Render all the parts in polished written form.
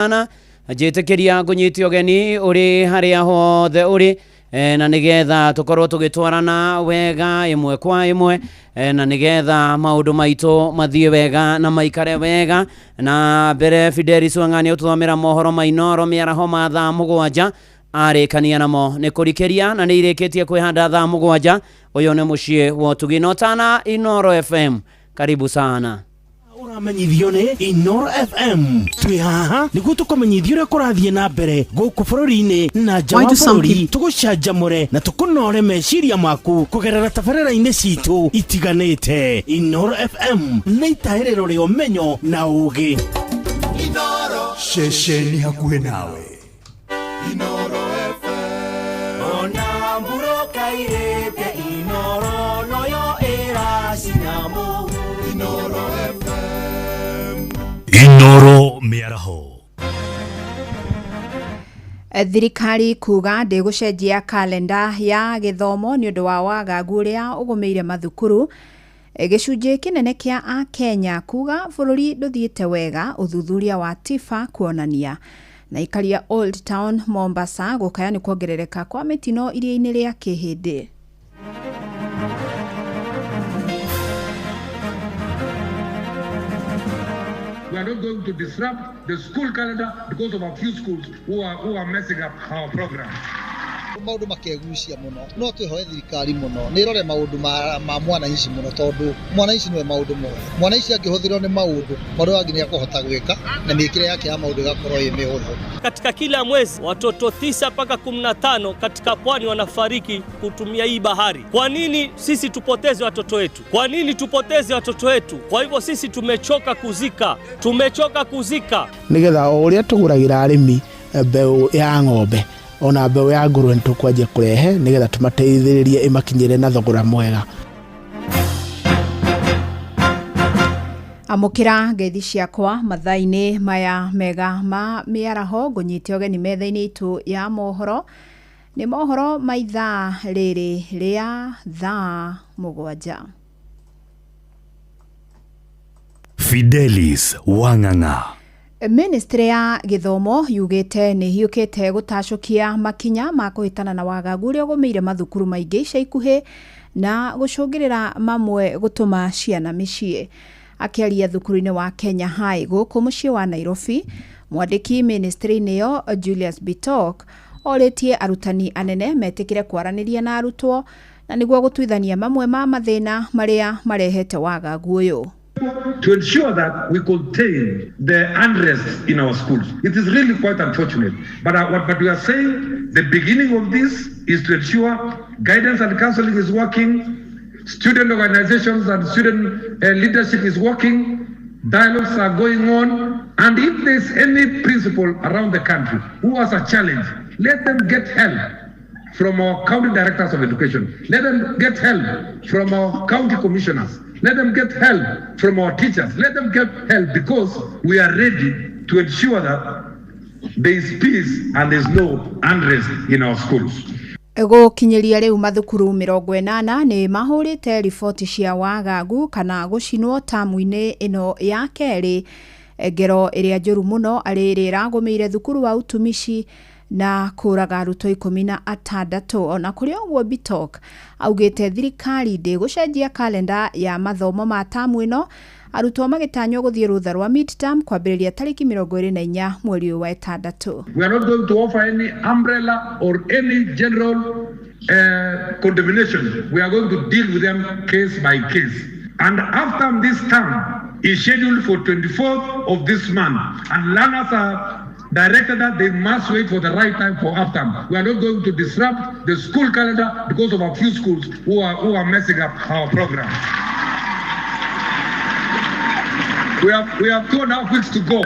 ana njĩtĩkĩria ngũnyiti ũgeni uri haria hothe uri na nigetha tukorwo tugitwarana wega imwe kwa imwe na nigetha maundu maitu mathie wega na maikare wega na mbere Fidelis Wang'ani ututhomera mohoro mainoro miaraho ma thaa mugwanja arĩkania namo nĩ kũrikĩria na nĩ irĩkĩtie kwĩhanda thaa mugwanja. Ũyũ nĩ mũciĩ wa Tugino Tana, Inoro FM. Karibu sana. Uramenyithio nĩ Inoro FM. Twi haha nĩguo tũkũmenyithia ũrĩa kũrathiĩ na mbere gũkũ bũrũri-inĩ na nja wa bũrũri, tũgũcanjamũre na tũkũnore meciria maku kũgerera tabarĩra-inĩ citũ itiganĩte. Inoro FM nĩ itahĩrĩro rĩa ũmenyo na ũũgĩ. Inoro ceceni hakuhĩ nawe. Inoro FM ona mburo kairĩte Inoro noyo ĩracinamu. Inoro FM Inoro mĩaraho. Thirikari kuga ndĩgũcenjia kalenda ya gĩthomo nĩ ũndũ wa wagagu ũrĩa ũgũmĩire mathukuru. Gĩcunjĩ kĩnene kĩa Akenya kuga bũrũri ndũthiĩte wega, ũthuthuria wa TIFA kuonania. Na ikaria Old Town Mombasa gũkaya nĩ kuongerereka kwa mĩtino iria-inĩ rĩa Kĩhĩndĩ. We are not going to disrupt the school calendar because of a few schools who are messing up our program. Maundu makegucia muno no twihoe thirikari muno ni rore maundu ma mwananchi muno tondu mwananchi niwe maundu mothe. Mwananchi angĩhũthĩrwo nĩ maundu wangi nĩ akũhota gwĩka na mĩkĩre yake ya maundu gakorwo ĩ mĩhũthũ. Katika kila mwezi watoto 9 mpaka 15 katika pwani wanafariki kutumia hii bahari. Kwa nini sisi tupoteze watoto wetu? Kwa nini tupoteze watoto wetu? Kwa hivyo sisi tumechoka kuzika. Nigetha ũrĩa tũgũragĩra arĩmi mbeu ya ng'ombe ona mbeu ya ngũrwe nĩtũkwanjia kũrehe nigetha tũmateithĩrĩrie ĩmakinyĩre na thogora mwega. Amũkĩra ngeithi ciakwa mathaa-inĩ maya mega ma mĩaraho ngũnyite ũgeni metha-inĩ itũ ya mohoro. Nĩ mohoro ma ithaa rĩrĩ rĩa thaa mũgwanja. Fidelis Wang'ang'a. Ministry ya gĩthomo yugĩte nĩ hiũkĩte gũtacũkia makinya ma kũhĩtana na wagagu ũrĩa ũgũmĩire mathukuru maingĩ ica ikuhĩ na gũcũngĩrĩra mamwe gũtũma ciana mĩciĩ. Akĩaria thukuru-inĩ wa Kenya High gũkũ mũciĩ wa Nairobi, mwandĩki ministry-inĩ ĩyo Julius Bitok orĩtie arutani anene metĩkĩre kwaranĩria na arutwo na nĩguo gũtuithania mamwe ma mathĩna marĩa marehete wagagu ũyũ. To ensure that we contain the unrest in our schools. It is really quite unfortunate. But what we are saying, the beginning of this is to ensure guidance and counseling is working, student organizations and student leadership is working, dialogues are going on, and if there's any principal around the country who has a challenge, let them get help from our county directors of education. Let them get help from our county commissioners. Let them get help from our teachers. Let them get help because we are ready to ensure that there is peace and there is no unrest in our schools. Gũkinyĩria rĩu mathukuru 80 nĩ mahũrĩte riboti cia wagagu kana gũcinwo tamu-inĩ ĩno ya kerĩ. Ngero ĩrĩa njũru mũno arĩ ĩrĩa ĩragũmĩire thukuru wa utumishi na kũraga arutwo 16. Ona kũrĩ ũguo Bitok augĩte thirikari ndĩgũcenjia kalenda ya mathomo ma tamu ĩno, arutwo magĩtanywo gũthiĩ rũtha rwa midterm kwambĩrĩria tarĩki 24 mweri wa 6. We are not going to offer any umbrella or any general condemnation. We are going to deal with them case by case. And after this term is scheduled for 24th of this month, and learners are directed that they must wait for the right time for after. We are not going to disrupt the school calendar because of a few schools who are messing up our program. We have 2.5 weeks to go,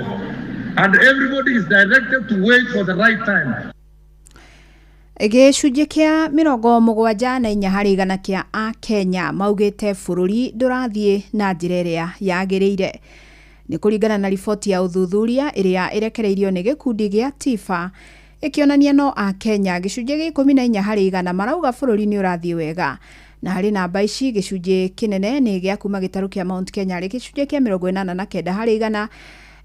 and everybody is directed to wait for the right time. Gĩcunjĩ kĩa 74 harĩ igana kĩa Akenya maugĩte bũrũri ndũrathiĩ na njĩra ĩrĩa yagĩrĩire. Nĩ kũringana na riboti ya ũthuthuria ĩrĩa ĩrekereirio nĩ gĩkundi gĩa TIFA ĩkĩonania no Akenya gĩcunjĩ gĩa 14 harĩ igana marauga bũrũri nĩ ũrathiĩ wega. Na harĩ namba ici gĩcunjĩ kĩnene nĩ gĩa kuma gĩtarũ kĩa Mount Kenya harĩ gĩcunjĩ kĩa 89 harĩ igana.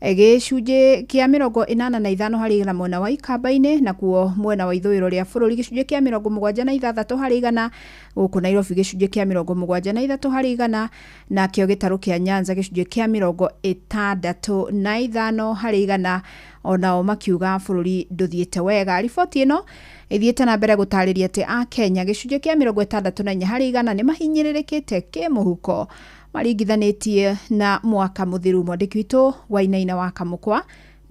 Gĩcunjĩ kĩa 85 harĩ igana mwena wa Ikamba-inĩ, na kuo mwena wa ithũĩro rĩa bũrũri gĩcunjĩ kĩa 76 harĩ igana, gũkũ Nairobi gĩcunjĩ kĩa 73 harĩ igana, na kĩo gĩtarũ kĩa Nyanza gĩcunjĩ kĩa 65 harĩ igana, onao makiuga bũrũri ndũthiĩte wega. Riboti ĩno ĩthiĩte na mbere gũtarĩria atĩ a Kenya gĩcunjĩ kĩa 64 harĩ igana nĩ mahinyĩrĩrĩkĩte kĩmũhuko maringithanĩtie na mwaka mũthiru. Mwandĩki witũ Wainaina wa Kamũkwa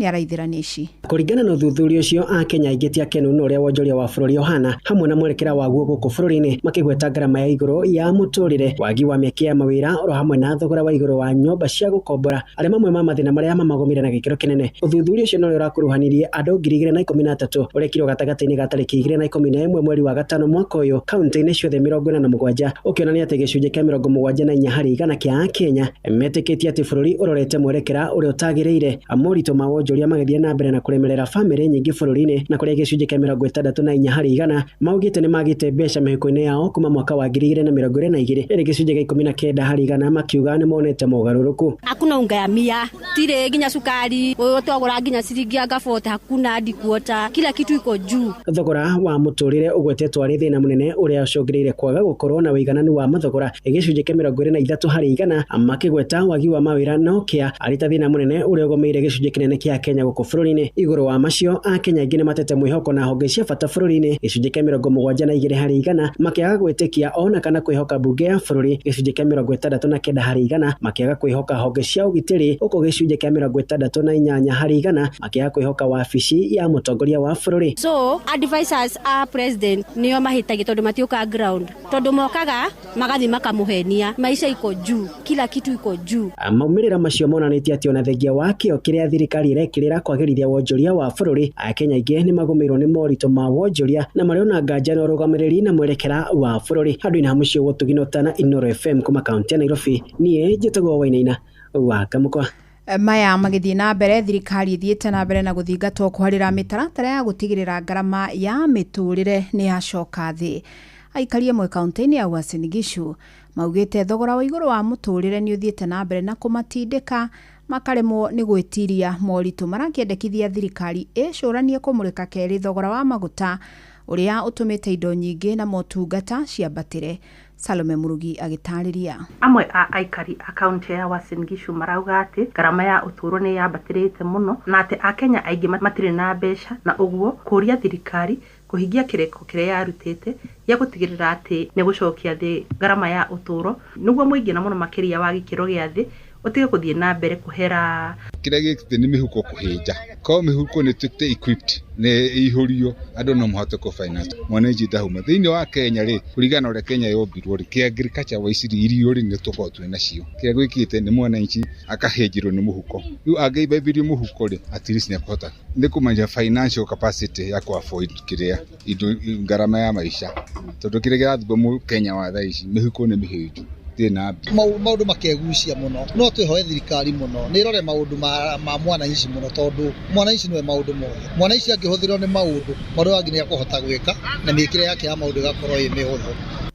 nĩ araithĩrania ici. Kũringana na ũthuthuria ũcio, a Kenya aingĩ ti akenu na ũrĩa wonjoria wa bũrũri ũhana, hamwe na mwerekera waguo gũkũ bũrũri-inĩ, makĩgweta ngarama ya igũrũ ya mũtũrĩre, wagi wa mĩeke ya mawĩra, oro hamwe na thogora wa igũrũ wa nyũmba cia gũkombora, arĩ mamwe ma mathĩna marĩa mamagũmĩire na gĩkĩro kĩnene. Ũthuthuria ũcio no ũrakuruhanirie andũ 2013 ũrekirwo gatagatĩ-inĩ ga tarĩki 2011 mweri wa gatano mwaka ũyũ, kaunti-inĩ ciothe 47, ũkĩonania atĩ gĩcunjĩ kĩa 74 harĩ igana kĩa a Kenya metĩkĩtie atĩ bũrũri ũrorete mwerekera ũrĩa ũtagĩrĩire. Moritũ ma wonjoria magĩthiĩ na mbere na kũremerera famĩlĩ nyingĩ bũrũri-inĩ, na kũrĩa gĩcunjĩ kĩa 64 harĩ igana maugĩte nĩ magĩte mbeca mĩhuko-inĩ yao kuma mwaka wa 2022, ĩrĩ gĩcunjĩ gĩa 19 harĩ igana makiuga nĩ monete mogarũrũku. Hakuna unga ya mia, tire nginya sukari, twagũra nginya ciringi ya gabote, hakuna hadi kuota, kila kitu iko juu. Thogora wa mũtũrĩre ũgwetetwo arĩ thĩna mũnene ũrĩa ũcũngĩrĩire kwaga gũkorwo na ũigananu wa mathogora, gĩcunjĩ kĩa 23 harĩ igana makĩgweta wagi wa mawĩra no kĩa arĩ ta thĩna mũnene ũrĩa ũgomeire gĩcunjĩ kĩnene kĩa Kenya gũkũ bũrũri-inĩ. Igũrũ wa macio, a Kenya aingĩ nĩ matete mwĩhoko na honge cia bata bũrũri-inĩ, gĩcunjĩ kĩa 72 harĩ igana makĩaga gwĩtĩkia ona kana kwĩhoka mbunge ya bũrũri, gĩcunjĩ kĩa 69 harĩ igana makĩaga kwĩhoka honge cia ũgitĩri, ũkũ gĩcunjĩ kĩa 68 harĩ igana makĩaga kwĩhoka wabici ya mũtongoria wa bũrũri. So advisors a president nĩo mahĩtagia tondũ matiũka ground, tondũ mokaga magathi makamũhenia, maisha iko juu, kila kitu iko juu. Maumĩrĩra macio monanĩtie atĩ ona thengia wa kĩo kĩrĩa thirikari ĩrekĩrĩra kwagĩrithia wonjoria wa bũrũri, a Kenya aingĩ nĩ magũmĩirwo nĩ moritũ ma wonjoria na marĩona nganja na ũrũgamĩrĩri na mwerekera wa bũrũri. Handũ-inĩ ha mũciĩ gũtuginotana Inooro FM kuma kaunti ya Nairobi, niĩ njĩtagwo Wainaina wa Kamũkwa. Maya magĩthiĩ na mbere, thirikari ĩthiĩte na mbere na gũthingatwo kũharĩra mĩtaratara ya gũtigĩrĩra ngarama ya mĩtũrĩre nĩ yacoka thĩ. Aikari amwe kaunti-inĩ ya Uasin Gishu maugĩte thogora wa igũrũ wa mũtũrĩre nĩ ũthiĩte na mbere na kũmatindĩka, makaremwo nĩ gwĩtiria moritũ marakĩendekithia thirikari ĩcũranie kũmũrĩka kerĩ thogora wa maguta ũrĩa ũtũmĩte indo nyingĩ na motungata ciambatĩre. Salome Murugi agĩtarĩria. Amwe a aikari a kaunti ya Uasin Gishu marauga atĩ ngarama ya ũtũũro nĩ yambatĩrĩte mũno na atĩ a Kenya aingĩ matirĩ na mbeca, na ũguo kũria thirikari kũhingia kĩrĩko kĩrĩa yarutĩte gĩa gũtigĩrĩra atĩ nĩ gũcokia thĩ ngarama ya ũtũũro, nĩguo mũingĩ na mũno makĩria wa gĩkĩro gĩa thĩ utige gũthiĩ na mbere kũhera. Kĩrĩa gĩkĩte nĩ mĩhuko kũhĩnja, ko mĩhuko nĩ tũte equipped nĩ ihũrio, andũ no mũhote kũ finance mwananchi ndahuma thĩinĩ wa Kenya rĩ, kũringana ũrĩa Kenya yombirwo rĩ, kĩa agriculture wa iciri irio rĩ nĩ tũkorwo twĩ nacio. Kĩrĩa gwĩkĩte nĩ mwananchi akahĩnjirwo nĩ mũhuko, rĩu angĩimbĩrio mũhuko rĩ, at least nĩ akũhota nĩ kũmenya financial capacity ya kũ-afford kĩrĩa indo ngarama ya maisha, tondũ kĩrĩa kĩrathumba Kenya wa thaa ici mĩhuko nĩ mĩhĩnju. Maũndũ makegucia mũno, no twĩhoe thirikari mũno nĩ ĩrore maũndũ ma mwananchi mũno, tondũ mwananchi nĩwe maũndũ mothe. Mwananchi angĩhũthĩrwo nĩ maũndũ marĩa wagi nĩ akũhota gwĩka na mĩkĩre yake ya maũndũ ĩgakorwo ĩ mĩhũthũ.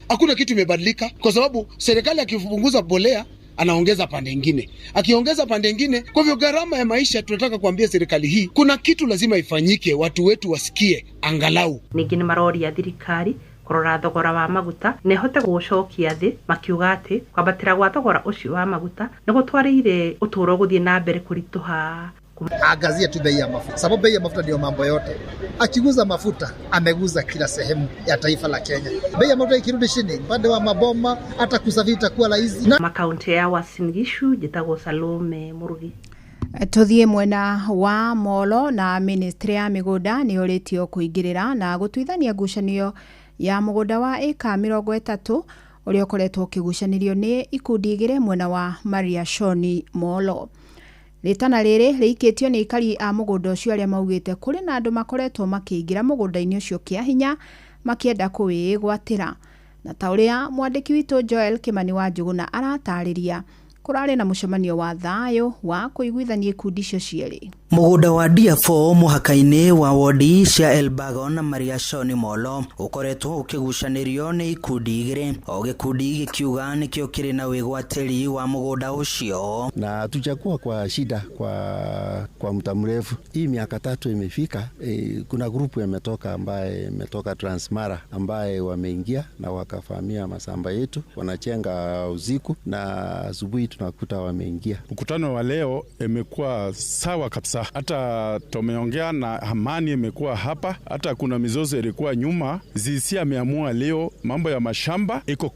Hakuna kitu imebadilika, kwa sababu serikali akipunguza bolea anaongeza pande nyingine, akiongeza pande nyingine. Kwa hivyo gharama ya maisha, tunataka kuambia serikali hii kuna kitu lazima ifanyike, watu wetu wasikie angalau. Ningĩ nĩ maroria thirikari kũrora thogora wa maguta nĩ hote gũcokia thĩ, makiuga atĩ kwambatĩra gwa thogora ũcio wa maguta nĩ gũtwarĩire ũtũũro gũthiĩ na mbere kũritũha. Angazia tu bei ya mafuta, sababu bei ya mafuta ndio mambo yote. Akiguza mafuta ameguza kila sehemu ya taifa la Kenya. Bei ya mafuta ikirudi chini, upande wa maboma hata kusafiri itakuwa rahisi. Makaunti ya Uasin Gishu, njĩtagwo Salome Murugi. Tuthiĩ mwena wa Molo, na ministry ya mĩgũnda nĩ ũrĩtio kũingĩrĩra na gũtuithania ngucanio ya mũgũnda wa eka 30 ũrĩa ũkoretwo ũkĩgucanĩrio nĩ ikundi igĩrĩ mwena wa Mariashoni Molo. Rĩtana rĩrĩ rĩikĩtio nĩ ikari a mũgũnda ũcio arĩa maugĩte kũrĩ na andũ makoretwo makĩingĩra mũgũnda-inĩ ũcio kĩa hinya makĩenda kũwĩgwatĩra. Na ta ũrĩa mwandĩki witũ Joel Kimani wa Njuguna aratarĩria, kũrarĩ na mũcemanio wa thayũ wa kũiguithania ikundi icio cierĩ. Mugunda wa Dia4 muhakaine wa wodi cia Elbagon na Mariashoni Molo ukoretwo ukigucanirio ni ikundi igiri o gikundi gikiuga nikio kiri na wigwatiri wa mugunda ucio na tujakuwa kwa shida kwa muda mrefu. Hii miaka 3 imefika. Kuna grupu imetoka Transmara ambaye wameingia na wakafahamia masamba yetu, wanachenga usiku na asubuhi tunakuta wameingia. Mkutano wa leo imekuwa sawa kabisa. Hata tumeongea na amani imekuwa hapa. Hata kuna mizozo ilikuwa nyuma. Zisi ameamua leo mambo ya mashamba iko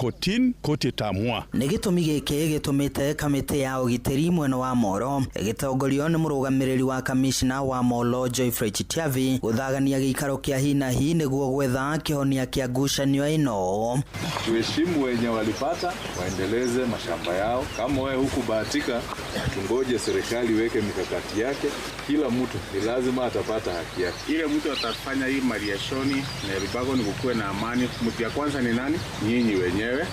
koti tamua. Negitumi giki gitumite kamite ya ugitiri mwena wa Moro gitongorio ni murugamiriri wa kamishna wa Molo Joyfrey Chitiavi guthagania gikaro kia hina hi niguo gwetha kihonia kia ngucanio ino. Tuheshimu wenye walipata, waendeleze mashamba yao. Kama wewe hukubahatika, tungoje serikali weke mikakati yake. Kila mtu ni lazima atapata haki yake. Ile mtu atafanya hii Mariashoni na Elbagon kukuwe na amani. Mtu ya kwanza ni nani? Nyinyi wenyewe,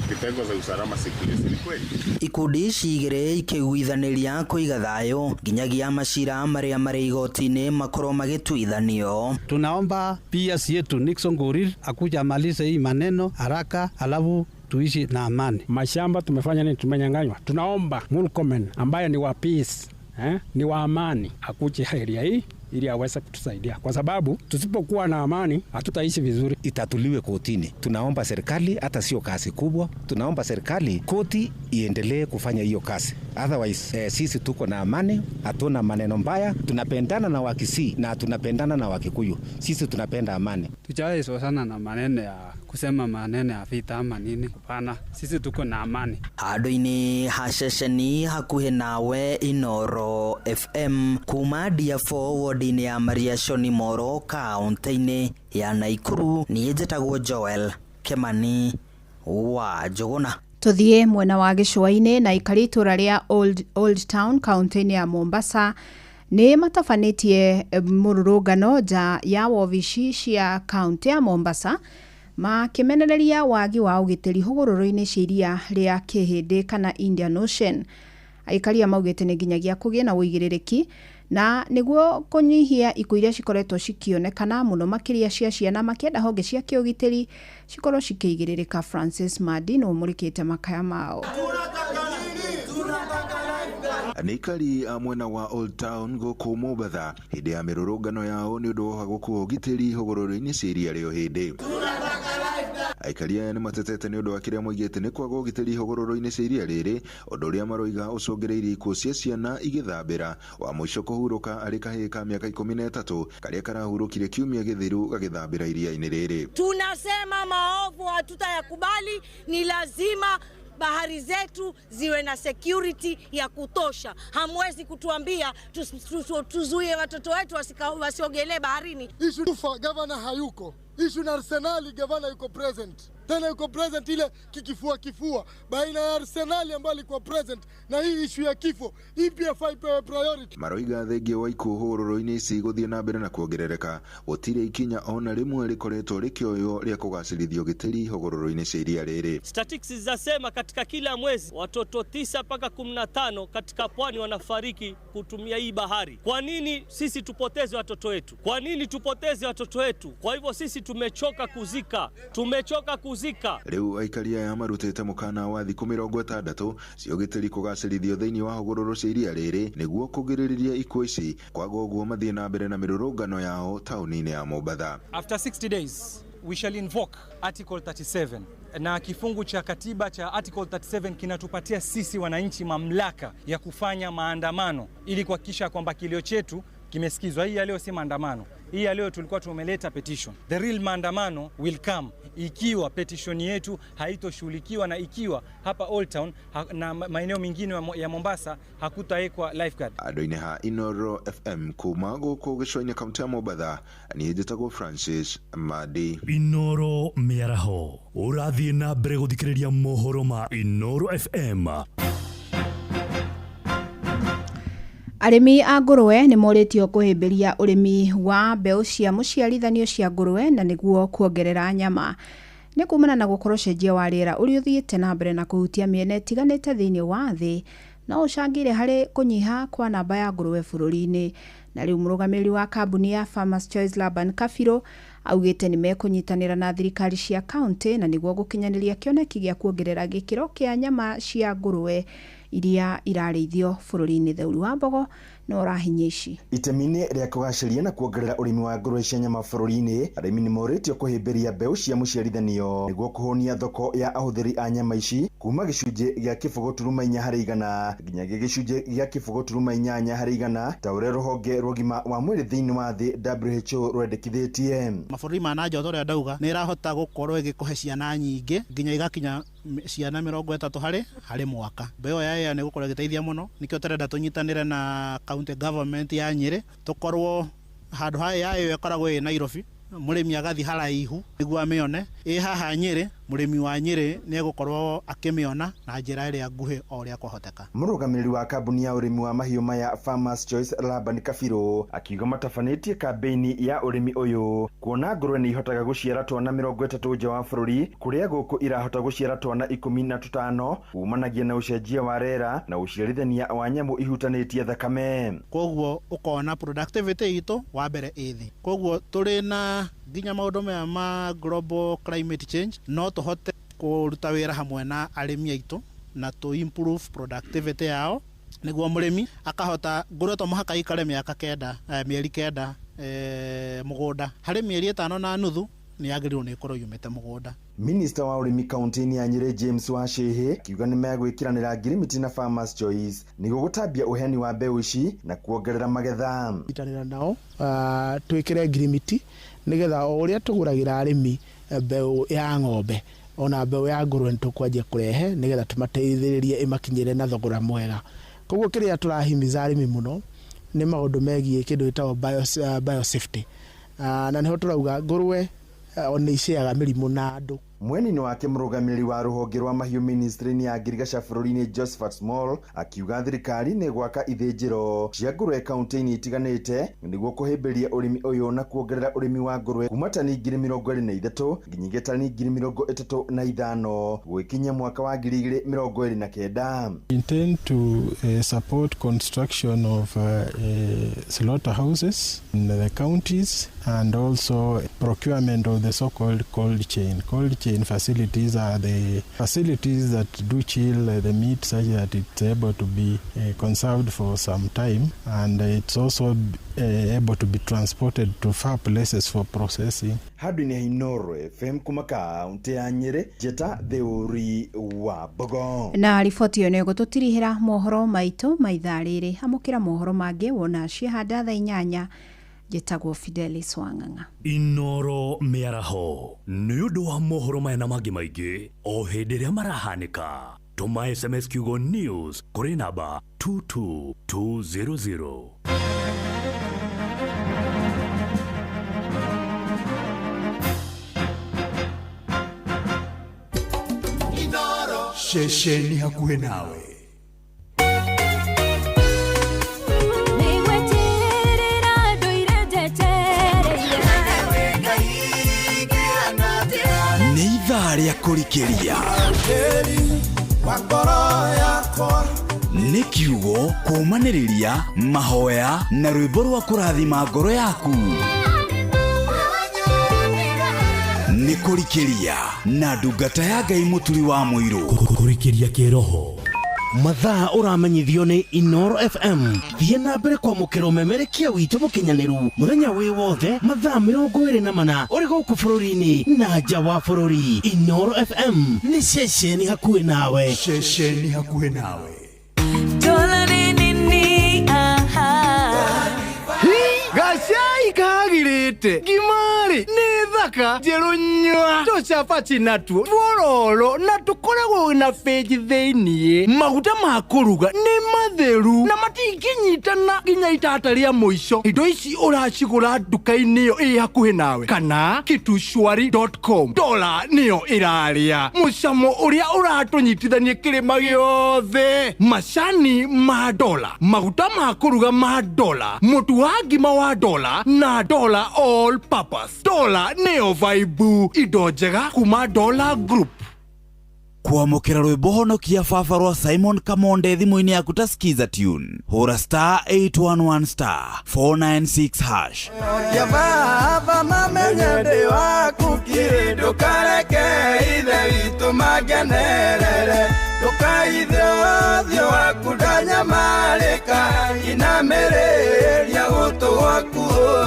vitengo za usalama security. Ni kweli. Ikundi ici igiri ikiguithaniria kuiga thayo nginyagia macira maria mari igoti-ini makorwo magituithanio. Tunaomba PS yetu Nixon Korir akuja amalize hii maneno haraka, alafu tuishi na amani. Mashamba tumefanya nini? Tumenyang'anywa. Tunaomba Murkomen ambaye ni wa peace, ni wa amani, akuje area hii ili aweze kutusaidia, kwa sababu tusipokuwa na amani hatutaishi vizuri. Itatuliwe kotini. Tunaomba serikali, hata sio kazi kubwa, tunaomba serikali koti iendelee kufanya hiyo kazi. Otherwise sisi tuko na amani, hatuna maneno mbaya, tunapendana na Wakisii na tunapendana na Wakikuyu. Sisi tunapenda amani. Tuchawe sana na maneno ya kusema maneno ya vita ama nini. Hapana, sisi tuko na amani. Hadoini hashesheni hakuhe nawe Inoro FM kuma Dia4 dini ya Mariashoni Moro kaunti-ini ya Naikuru. Ni njĩtagwo Joel Kemani wa Jogona. Tuthie mwena wa gicua-ini na ikari itura ria Old Town kaunti-ini ya Mombasa ni matafanĩtie mururungano nja ya wobici cia kaunti ya Mombasa makimenereria wagi wa ugitiri hugururu-ini cia iria ria Kihindi kana Indian Ocean. Aikari maugite ni nginyagia kugie na uigĩrĩrĩki na niguo kunyihia ikuũ iria cikoretwo cikionekana muno makiria cia ciana makienda honge cia kiugitiri cikorwo cikĩigĩrĩrĩka. Francis Madino murikite makaya mao. Nikari mwena wa Old Town guku Mombasa hindi ya mirurungano yao ni undu wa guku ugitiri hugururu-ini cia iria ria Hindi. Aikari aya ni matetete ni undu wa kiria moigite ni kwaga ugitiri hugururu-ini cia iria riri, undu uria maroiga ucungireirie ikuũ cia ciana igithambira wa muico kuhuruka ari kahii ka miaka 13 karia karahurukire kiumia githiru gagithambira iria-ini riri. Tunasema maovu hatutayakubali, ni lazima bahari zetu ziwe na security ya kutosha. Hamwezi kutuambia tuzuie watoto wetu wasiogelee baharini. Ishu tufa gavana hayuko. Ishu na Arsenali gavana yuko present. Tena yuko present ile kifua baina ya Arsenali ambayo ilikuwa present na hii issue ya kifo hii pia ipewe priority. Maroiga thenge wa ikuhururu-ini ici guthie na mbere na kuongerereka gutire ikinya ona rimwe rikoretwo rikioyo ria kugacirithio gitiri hugururu-ini cia iria riri. Statistics zasema katika kila mwezi watoto 9 mpaka 15 katika pwani wanafariki kutumia hii bahari. Kwa nini sisi tupoteze watoto wetu? Kwa nini tupoteze watoto wetu? Kwa hivyo sisi tumechoka kuzika. Riu aikari aya marutite mukana wa thiku 60 cia ugitiri kugacirithio thiini wa hugururu cia iria riri niguo kugiririria ikuũ ici kwaga uguo mathie na mbere na mirurungano yao tauni-ini ya Mombasa. After 60 days we shall invoke Article 37 na kifungu cha katiba cha Article 37 kinatupatia sisi wananchi mamlaka ya kufanya maandamano ili kuhakikisha kwamba kilio chetu kimesikizwa. Hii leo si maandamano. Hii leo tulikuwa tumeleta petition. The real maandamano will come ikiwa petition yetu haitoshughulikiwa na ikiwa hapa Old Town na maeneo mengine ya Mombasa hakutaekwa lifeguard. Adoine ha Inoro FM kuma guku gicua-ini kaunti ya Mombasa ni njĩtagwo Francis Madi. Inoro miaraho urathie na mbere guthikiriria mohoro ma Inoro FM. Arimi a ngũrũwe nĩ moritio kuhĩmbĩria ũrĩmi wa mbeũ cia mũciarithanio cia ngũrũwe na nĩguo kuongerera nyama. Nĩ kumana na gũkorwo cenjia wa rĩera ũrĩa ũthiĩte na mbere na kũhutia mĩena ĩtiganĩte thĩinĩ wa thĩ no ucangire hari kunyiha kwa namba ya nguruwe bururi-ini. Na riu murugamiri wa kambuni ya Farmers Choice Laban Kabiro augite ni mekunyitanira na thirikari cia county na niguo gukinyaniria kioneki gia kuongerera gikiro kia nyama cia nguruwe iria irarĩithio bũrũri-inĩ. Thũri wa Mbogo no rahinya ici. Itemi-inĩ rĩa kũgacĩria na kuongerera ũrĩmi wa ngũrũwe cia nyama bũrũri-inĩ, arĩmi nĩ morĩtio kũhĩmbĩria mbeũ cia mũciarithanio nĩguo kũhonia thoko ya ahũthĩri a nyama ici kuma gĩcunjĩ gĩa kĩbũgũ turuma 4 harĩ igana nginya gĩcunjĩ gĩa kĩbũgũ turuma 8 harĩ igana ta ũrĩa rũhonge rwa ũgima wa mwĩrĩ thĩinĩ wa thĩ WHO rwendekithĩtie. Mabũrũri ma nanja ũrĩa ndauga nĩ ĩrahota gũkorwo ĩgĩkũhe ciana nyingĩ nginya igakinya ciana 30 harĩ mwaka. Mbeũ ya nĩ gũkorwo ĩgĩteithia mũno, nĩkĩo tũrenda tũnyitanĩre na county government ya Nyĩrĩ tũkorwo handũ haya yayo ĩkoragwo ĩ Nairobi, mũrĩmi agathi haraihu nĩguo amĩone. Ĩ haha Nyĩrĩ, mũrĩmi wa Nyĩrĩ nĩ egũkorwo akĩmĩona na njĩra ĩrĩa nguhĩ o ũrĩa kwahoteka. Mũrũgamĩrĩri wa kambuni ya ũrĩmi wa mahiũ maya Farmers Choice Laban Kabiro akiuga matabanĩtie kambĩini ya ũrĩmi ũyũ kuona ngũrũwe nĩ ihotaga gũciara twana 30 nja wa bũrũri kũrĩa gũkũ irahota gũciara twana 15 umanagia na ũcenjia wa rĩera na ũciarithania wa nyamũ ihutanĩtie thakame. Koguo ũkona productivity itũ wa mbere ĩthĩ. Koguo tũrĩ na nginya maũndũ maya ma global climate change no tũhote kũruta wĩra hamwe na arĩmi aitũ na to improve productivity yao nĩguo mũrĩmi akahota ngũrũwe to mũhaka ikare mĩeri 9 mũgũnda, harĩ mĩeri 5 na nuthu nĩ agĩrĩirwo nĩ ĩkorwo yumĩte mũgũnda. Minister wa ũrĩmi kaunti-inĩ ya Nyĩrĩ James Wachĩhĩ kiuga nĩ megwĩkĩranĩra ngirimiti na Farmers Choice nĩguo gũtambia ũheani wa mbeũ ici na kuongerera magetha. Itanĩra nao twĩkĩre ngirimiti nĩgetha o ũrĩa tũgũragĩra arĩmi mbeũ ya ng'ombe ona mbeũ ya ngũrũwe nĩtũkwanjia kũrehe nĩgetha tũmateithĩrĩrie ĩmakinyĩre na thogora mwega. Koguo kĩrĩa tũrahimiza arĩmi mũno nĩ maũndũ megiĩ kĩndũ gĩtagwo biosafety, na nĩho tũrauga ngũrũwe nĩ iciaga mĩrimũ na andũ. Mwena-inĩ wake mũrũgamĩrĩri wa rũhonge rwa mahiũ ministry-inĩ ya ngirigaca bũrũri-inĩ Josephat Small akiuga thirikari nĩ gwaka ithĩnjĩro cia ngũrũwe kaunti-inĩ itiganĩte nĩguo kũhĩmbĩria ũrĩmi ũyũ na kuongerera ũrĩmi wa ngũrũwe kuma tani 23,000 nginya tani 35,000 gũkinya mwaka wa 2029. Intend to support construction of slaughterhouses in the counties and also procurement of the so-called cold chain. Cold chain facilities are the facilities that do chill the meat such that it's able to be conserved for some time, and it's also able to be transported to far places for processing. Handũ-inĩ ha Inooro FM kuma kaunti ya Nyĩrĩ, Njeta Thũri wa Mbogo. Na riboti ĩyo nĩ gũtũtirihĩra mohoro maitũ ma ithaa rĩrĩ. Amũkĩra mohoro mangĩ wona ciahanda thaa 8 Jetagwo Fidelis Wang'ang'a. Inooro mĩaraho nĩ ũndũ wa mohoro maya na mangĩ maingĩ o hĩndĩ ĩrĩa marahanĩka. Tũma SMS kiugo news kũrĩ namba 22200. Inooro shesheni hakuhĩ nawe. Rĩa kũrikĩria nĩ kiugo kũmanĩrĩria mahoya na rwĩmbo rwa kũrathima ngoro yaku. Nĩ kũrikĩria na ndungata ya Ngai mũturi wa mũirũ. Kũrikĩria kĩroho mathaa ũramenyithio nĩ Inooro FM. Thiĩ na mbere kwamũkĩra ũmemerekia witũ mũkinyanĩru mũthenya wĩ wothe mathaa 24 ũrĩ gũkũ bũrũri-inĩ na nja wa bũrũri. Inooro FM nĩ ceceni hakuhĩ nawe. Ceceni hakuhĩ nawe. Gacai kagirĩte ngimari nĩ thaka njerũ nyua tũcabaci natuo tuororo na tũkoragwo na bĩnji thĩiniĩ. Maguta ma kũruga nĩ matheru na matingĩnyitana nginya itata rĩa mũico. Indo ici ũracigũra nduka-inĩ ĩyo ĩ hakuhĩ nawe kana kitushwari.com. Dola nĩyo ĩrarĩa mũcamo ũrĩa ũratũnyitithania kĩrĩma gĩothe. Macani ma dola, maguta ma kũruga ma dola, mũtu wa ngima wa dola na dola all purpose. Dola neo vibe indo njega kuma Dola Group. Kuamukira rwimbo honokia baba rwa Simon Kamonde thimu-ini yaku ta skiza tune. Hura star 811 star 496 hash. Ya baba mamenyende waku kiri ndukareke ithe witu magenerere ndukaithe othio waku ndanyamarika inamereria gutu gwaku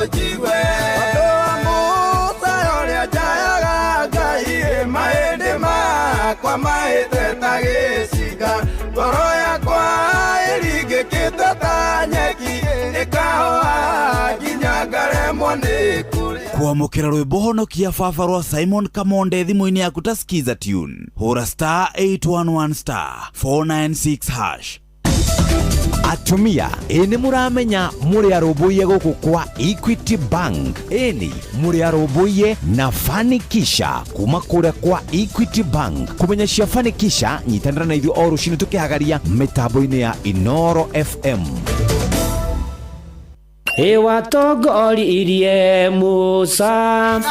ujigwe andu a Musa uria njayaga Ngai mahindi makwa mahite ta giciga ngoro yakwa iringikite ta nyeki ikahoa nginya ngaremwo ni kuria. Kuamukira rwimbo honokia baba rwa Simon Kamonde thimu-ini yaku ta skiza tune. Hura star 811 star 496 hash. Atumia eni muramenya muri aroboye guku kwa Equity Bank. Eni muri aroboye na Fanikisha kuma kure kwa Equity Bank. Kumenyeshia Fanikisha nyitanira na ithuĩ o rũcinĩ tukihagaria mitambo-ini ya Inoro FM. Ewa togori irie Musa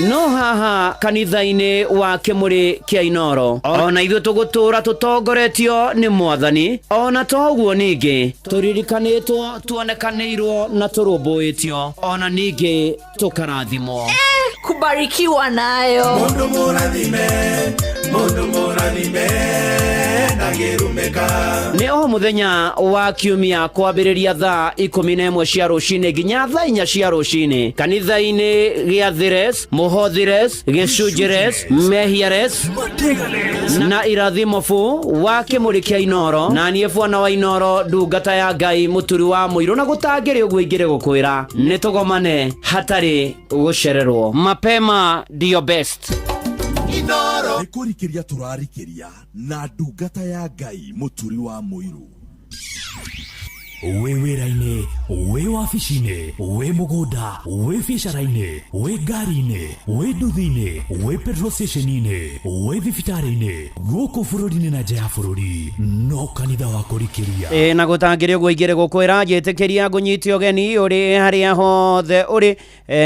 no haha kanitha-ini wa Kimuri kia Inoro ona ithuĩ tũgũtũra tũtongoretio nĩ Mwathani ona toguo ningĩ tũririkanĩtwo tuonekanĩirwo na tũrũmbũĩtio ona ningĩ tũkarathimwo kubarikiwa nayo mundu murathime nĩ o mũthenya wa kiumia kwambĩrĩria thaa 11 cia rũcinĩ nginya thaa 4 cia rũcinĩ kanitha-inĩ gĩa Thires, Mũhothires, Gĩcunjĩres, Mehiares na Irathimofu wa Kimuri kia Inoro na niĩ bwana wa Inoro ndungata ya Ngai mũturi wa mũirũ na gũtangĩrĩ ũguo ingĩrĩ gũkwĩra nĩ tũgomane hatarĩ gũcererwo mapema ndio best Inoro nikurikiria turarikiria na ndungata ya Ngai mũturi wa mũirũ. We wĩra-inĩ, we wabici-inĩ, we mũgũnda, we biacara-inĩ, we ngari-inĩ, we nduthi-inĩ, we petrol station-inĩ, we thibitarĩ-inĩ, gũkũ bũrũri-inĩ na nja ya bũrũri, no kanitha wa kũrikĩria. Na gũtangĩrĩ ũguo ingĩrĩ gũkwĩra njĩtĩkĩria ngũnyite ũgeni ũrĩ harĩa hothe ũrĩ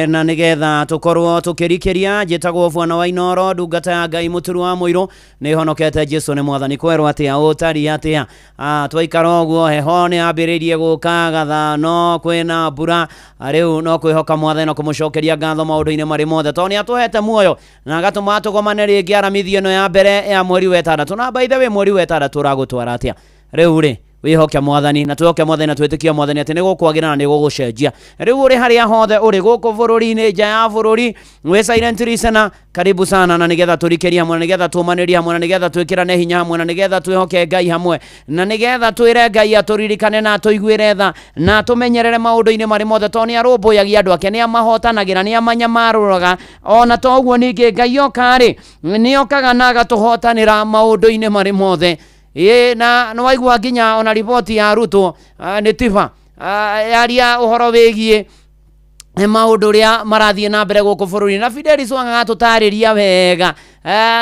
na nĩgetha tũkorwo tũkĩrikĩria njĩtagwo bwana wa Inoro ndungata ya Ngai mũturi wa mũirũ nĩ honokete Jesũ nĩ Mwathani kwerwo atĩa ũtari atĩa twaikara ũguo heho nĩ ambĩrĩirie gũkaga thano kwĩna mbura rĩu no kwĩhoka Mwathani no kũmũcokeria ngatho maũndũ-inĩ marĩ mothe tondũ nĩ atũhete muoyo na agatũma tũgomane rĩngĩ aramithio ĩno ya mbere ya mweri wa 6 na by the way mweri wa 6 ũragũtwara atĩa rĩu rĩ wihoke Mwathani na twihoke Mwathani na twĩtĩkie Mwathani atĩ nĩ gũkwagĩra na nĩ gũgũcenjia rĩu ũrĩ harĩa hothe ũrĩ gũkũ bũrũri-inĩ nja ya bũrũri we silent listener karibu sana na nĩgetha tũrikĩrie hamwe na nĩgetha tũmanĩrie hamwe na nĩgetha twĩkĩrane hinya hamwe na nĩgetha twĩhoke Ngai hamwe na nĩgetha twĩre Ngai atũririkane na tũiguĩre tha na tũmenyerere maũndũ-inĩ marĩ mothe tondũ nĩ arũmbũyagia andũ ake nĩ amahotanagĩra nĩ amanyamarũraga ona toguo ningĩ Ngai oka-rĩ nĩ okaga na agatũhotanĩra maũndũ-inĩ marĩ mothe na no waigua nginya ona riboti ya Ruto nĩ tiba yaria ũhoro wĩgiĩ maũndũ ũrĩa marathiĩ na mbere gũkũ bũrũri na Fidelis Wanga atũtarĩria wega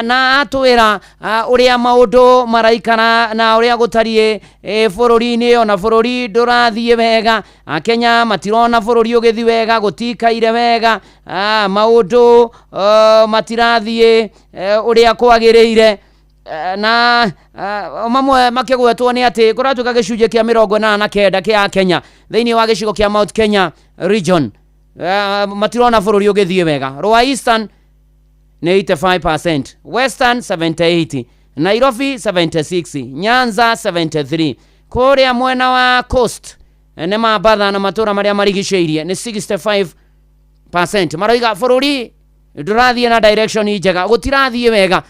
na atwĩra ũrĩa maũndũ maraikara na ũrĩa gũtariĩ bũrũri-inĩ ona bũrũri ndũrathiĩ wega Kenya matirona bũrũri ũgĩthiĩ wega gũtikaire wega maũndũ matirathiĩ ũrĩa kwagĩrĩire na mamwe makĩgwetwo nĩ atĩ kũratuĩka gĩcunjĩ kĩa 89 kĩa Kenya thĩinĩ wa gĩcigo kĩa Mount Kenya region matirona bũrũri ũgĩthiĩ wega Rwa Eastern nĩ 85%, Western 78, Nairobi 76, Nyanza 73, kũrĩa mwena wa Coast nĩ Mambatha na matũra marĩa marigicĩirie nĩ 65% maroiga bũrũri ndũrathiĩ na direction njega gũtirathiĩ wega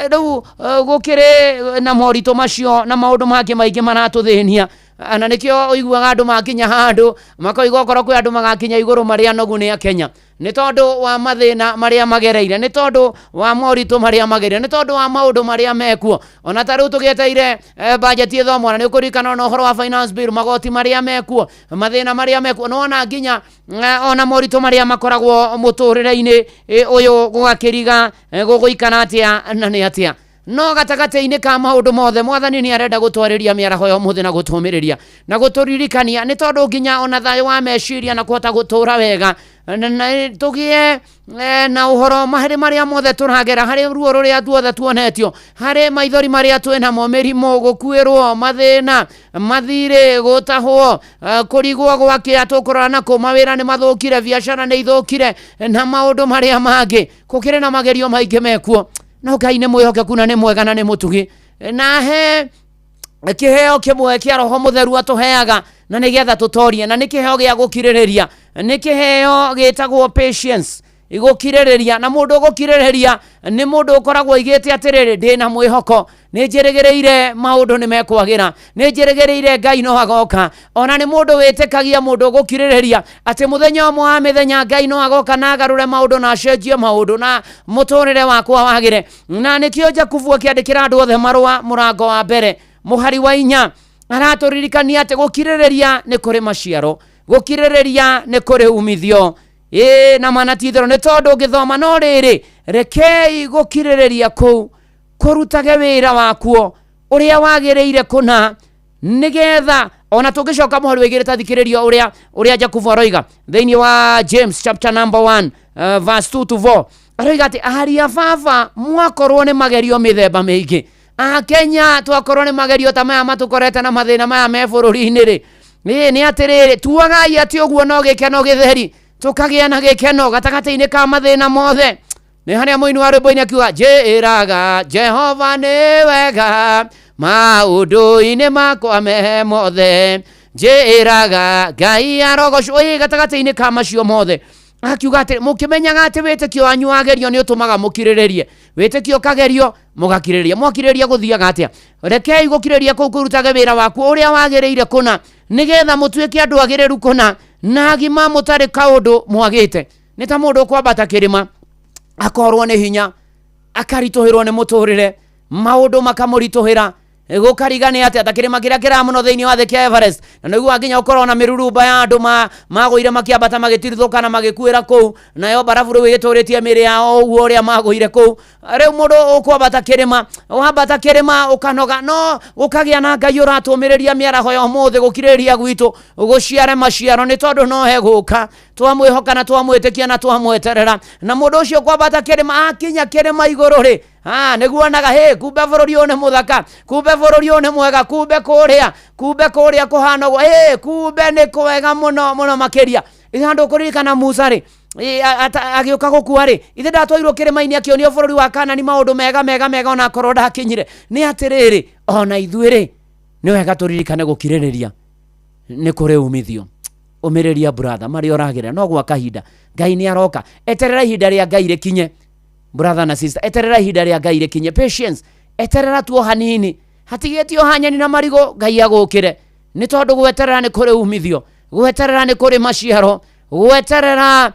rĩu gũkĩrĩ na moritũ macio na maũndũ mangĩ maingĩ maratũthĩnia na nĩkĩo ũiguaga andũ makinya handũ makoiga okorwo kwĩ andũ magakinya igũrũ marĩa nogu nĩ Akenya nĩ tondũ wa mathĩna marĩa magereire nĩ tondũ wa moritũ marĩa magereire nĩ tondũ wa maũndũ marĩa mekuo ona ta rĩu tũgĩeteire budget ĩthomwo na nĩ ũkũririkana na ũhoro wa finance bill magoti marĩa mekuo mathĩna marĩa mekuo no ona nginya ona moritũ marĩa makoragwo mũtũrĩre-inĩ ũyũ gũgakĩriga gũgũikara atĩa na nĩ atĩa no gatagate-inĩ ka maũndũ mothe Mwathani nĩ arenda gũtwarĩria mĩaraho ya ũmũthĩ na gũtũmĩrĩria na gũtũririkania nĩ tondũ nginya ona thayũ wa meciria na kũhota gũtũra wega tũgĩe na ũhoro maherĩ marĩa mothe tũragera harĩ ruo rũrĩa tuothe tuonetio harĩ maithori marĩa twĩnamo mĩrimũ gũkuĩrwo mathĩna mathirĩ gũtahwo kũrigwo gwakĩa tũkũrora na kũ mawĩra nĩ mathũkire biacara nĩ ithũkire na maũndũ marĩa mangĩ kũkĩrĩ na magerio maingĩ mekuo no Ngai nĩ mwĩhokeku na nĩ mwega na nĩ mũtugi na he kĩheo kĩmwe kĩa Roho Mũtheru atũheaga na nĩgetha tũtorie na nĩ kĩheo gĩa gũkirĩrĩria nĩ kĩheo gĩtagwo patience igũkirĩrĩria na mũndũ gũkirĩrĩria nĩ mũndũ ũkoragwo igĩte atĩrĩrĩ ndĩna mwĩhoko nĩ njĩrĩgĩrĩire maũndũ nĩ mekwagĩra nĩ njĩrĩgĩrĩire Ngai no agoka ona nĩ mũndũ wĩtĩkagia mũndũ gũkirĩrĩria atĩ mũthenya ũmwe wa mĩthenya Ngai no agoka na agarũre maũndũ na acenjie maũndũ na mũtũrĩre wakwa wagĩre na nĩkĩo Jakubu akĩandĩkĩra andũ othe marũa mũrango wa mbere mũhari wa 4 aratũririkania atĩ gũkirĩrĩria nĩ kũrĩ maciaro gũkirĩrĩria nĩ kũrĩ umithio na manatithero nĩ tondũ ũngĩthoma no rĩrĩ rekei gũkirĩrĩria kũu kũrutage wĩra wakuo ũrĩa wagĩrĩire kũna nĩgetha ona tũngĩcoka mũhari wa 2 tathikĩrĩrio ũrĩa Jakubu aroiga thĩinĩ wa James chapter number 1 verse 2 to 4 aroiga atĩ aharia baba mwakorwo nĩ magerio mĩthemba mĩingĩ Kenya twakorwo nĩ magerio ta maya matũkorete na mathĩna maya me bũrũri-inĩ rĩ nĩ atĩrĩrĩ tuagai atĩ ũguo no gĩkeno gĩtheri tukagĩa na gĩkeno gatagata-inĩ ka mathĩna mothe nĩ harĩa mũini wa rwĩmbo-inĩ akiuga njĩraga Jehova nĩ wega maũndũ-inĩ makwa me mothe njĩraga Ngai arogocwo gatagata-inĩ ka macio mothe akiuga atĩ mũkĩmenyaga atĩ wĩtĩkio wanyu wagerio nĩ ũtũmaga mũkirĩrĩrie wĩtĩkio kagerio mũgakirĩrĩria mwakirĩrĩria gũthiaga atĩa rekei gũkirĩrĩria kũu kũrutage wĩra waku ũrĩa wagĩrĩire kũna nĩgetha mũtuĩke andũ agĩrĩru kũna na agima mũtarĩ kaũndũ mwagĩte nĩ ta mũndũ kwambata kĩrĩma akorwo nĩ hinya akaritũhĩrwo nĩ mũtũrĩre maũndũ makamũritũhĩra gũkarigane atĩ atakĩrĩma kĩrĩa kĩramuno thĩinĩ wa the Everest na nĩguo nginya ũkorwo na mĩrurumba ya andũ magũire makĩambata magĩtirithũka na magĩkuĩra kũu nayo barabu rĩu ĩtũrĩtie mĩrĩ yao ũguo ũrĩa magũire kũu rĩu mũndũ ũkwambata kĩrĩma wambata kĩrĩma ũkanoga no ũkagĩa na Ngai ũratũmĩrĩria mĩaraho ya ũmũthĩ gũkirĩrĩria gwitũ gũciare maciaro nĩ tondũ no hegũka twamwĩhoka na twamwĩtĩkia na twamweterera na mũndũ ũcio kwambata kĩrĩma akinya kĩrĩma igũrũ rĩ nĩguo naga kumbe bũrũri ũyũ nĩ mũthaka kumbe bũrũri ũyũ nĩ mwega kumbe kũrĩa kũhanagwo kumbe nĩ kwega mũno mũno makĩria handũ kũririkana Musa rĩ agĩũka gũkua rĩ ithe ndatwairwo kĩrĩma-inĩ akĩonio bũrũri wa Kanani maũndũ mega ona akorwo ndakinyire nĩ atĩrĩrĩ ona ithuĩ rĩ nĩ wega tũririkane gũkirĩrĩria nĩ kũrĩ umithio ũmĩrĩria brother marĩ oragĩra no gwa kahinda Ngai nĩ aroka eterera ihinda rĩa Ngai rĩkinye brother na sister eterera ihinda rĩa Ngai rĩkinye patience eterera tuo hanini hatigĩtio hanyeni na marigo Ngai agũkĩre nĩ tondũ gweterera nĩ kũrĩ umithio gweterera nĩ kũrĩ maciaro gweterera